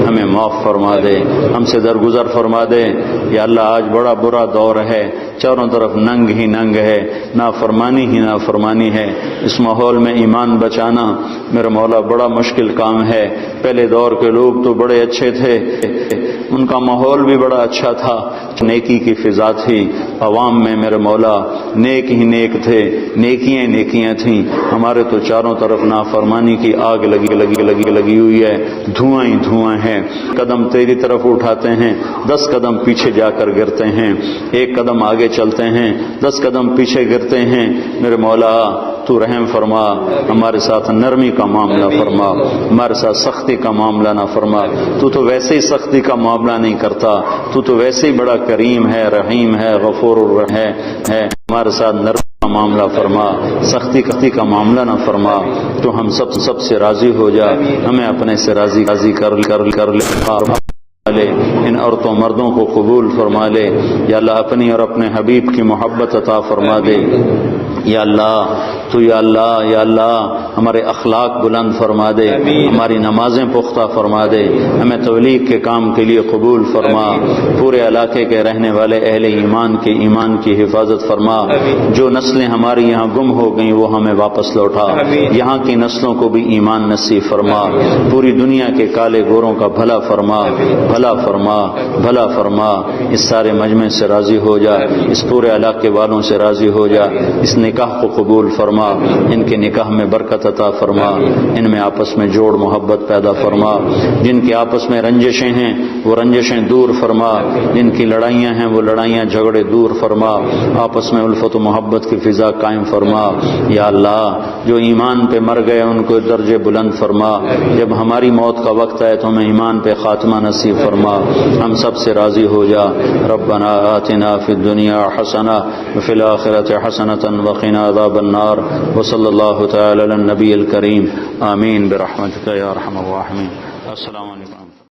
[SPEAKER 1] ہمیں معاف فرما دے، ہم سے درگزر فرما دے۔ یا اللہ آج بڑا برا دور ہے، چاروں طرف ننگ ہی ننگ ہے، نافرمانی ہی نافرمانی ہے۔ اس ماحول میں ایمان بچانا میرے مولا بڑا مشکل کام ہے۔ پہلے دور کے لوگ تو بڑے اچھے تھے، ان کا ماحول بھی بڑا اچھا تھا، نیکی کی فضا تھی، عوام میں میرے مولا نیک ہی نیک تھے، نیکیاں تھیں۔ ہمارے تو چاروں طرف نافرمانی کی آگ لگی ہوئی ہے، دھواں ہی دھواں ہے۔ قدم تیری طرف اٹھاتے ہیں، 10 قدم پیچھے جا کر گرتے ہیں، 1 قدم آگے چلتے ہیں، 10 قدم پیچھے گرتے ہیں۔ میرے مولا تو رحم فرما، ہمارے ساتھ نرمی کا معاملہ فرما، ہمارے ساتھ سختی کا معاملہ نہ فرما۔ تو ویسے ہی سختی کا معاملہ نہیں کرتا، تو ویسے ہی بڑا کریم ہے، رحیم ہے، غفور ہے، ہمارے ساتھ نرمی کا معاملہ فرما، سختی کا معاملہ نہ فرما۔ تو ہم سب سے راضی ہو جا، ہمیں اپنے سے راضی کر لے، ان عورتوں مردوں کو قبول فرما لے یا اللہ، اپنی اور اپنے حبیب کی محبت عطا فرما دے یا اللہ۔ تو یا اللہ ہمارے اخلاق بلند فرما دے، ہماری نمازیں پختہ فرما دے، ہمیں تبلیغ کے کام کے لیے قبول فرما، پورے علاقے کے رہنے والے اہل ایمان کی حفاظت فرما۔ جو نسلیں ہماری یہاں گم ہو گئیں وہ ہمیں واپس لوٹا، یہاں کی نسلوں کو بھی ایمان نصیب فرما، پوری دنیا کے کالے گوروں کا بھلا فرما، بھلا فرما۔ اس سارے مجمع سے راضی ہو جا، اس پورے علاقے والوں سے راضی ہو جا، اس نکاح کو قبول فرما، ان کے نکاح میں برکت عطا فرما، ان میں آپس میں جوڑ محبت پیدا فرما، جن کے آپس میں رنجشیں ہیں وہ رنجشیں دور فرما، جن کی لڑائیاں ہیں وہ لڑائیاں جھگڑے دور فرما، آپس میں الفت و محبت کی فضا قائم فرما یا اللہ۔ جو ایمان پہ مر گئے ان کو درجے بلند فرما، جب ہماری موت کا وقت آئے تو ہمیں ایمان پہ خاتمہ نصیب فرما، ہم سب سے راضی ہو جا۔ ربنا آتنا فی الدنیا حسنہ وفی الآخرۃ حسنۃ وقنا عذاب النار، وصلی اللہ تعالی علی النبی الکریم، آمین برحمتک یا ارحم الراحمین۔ السلام علیکم۔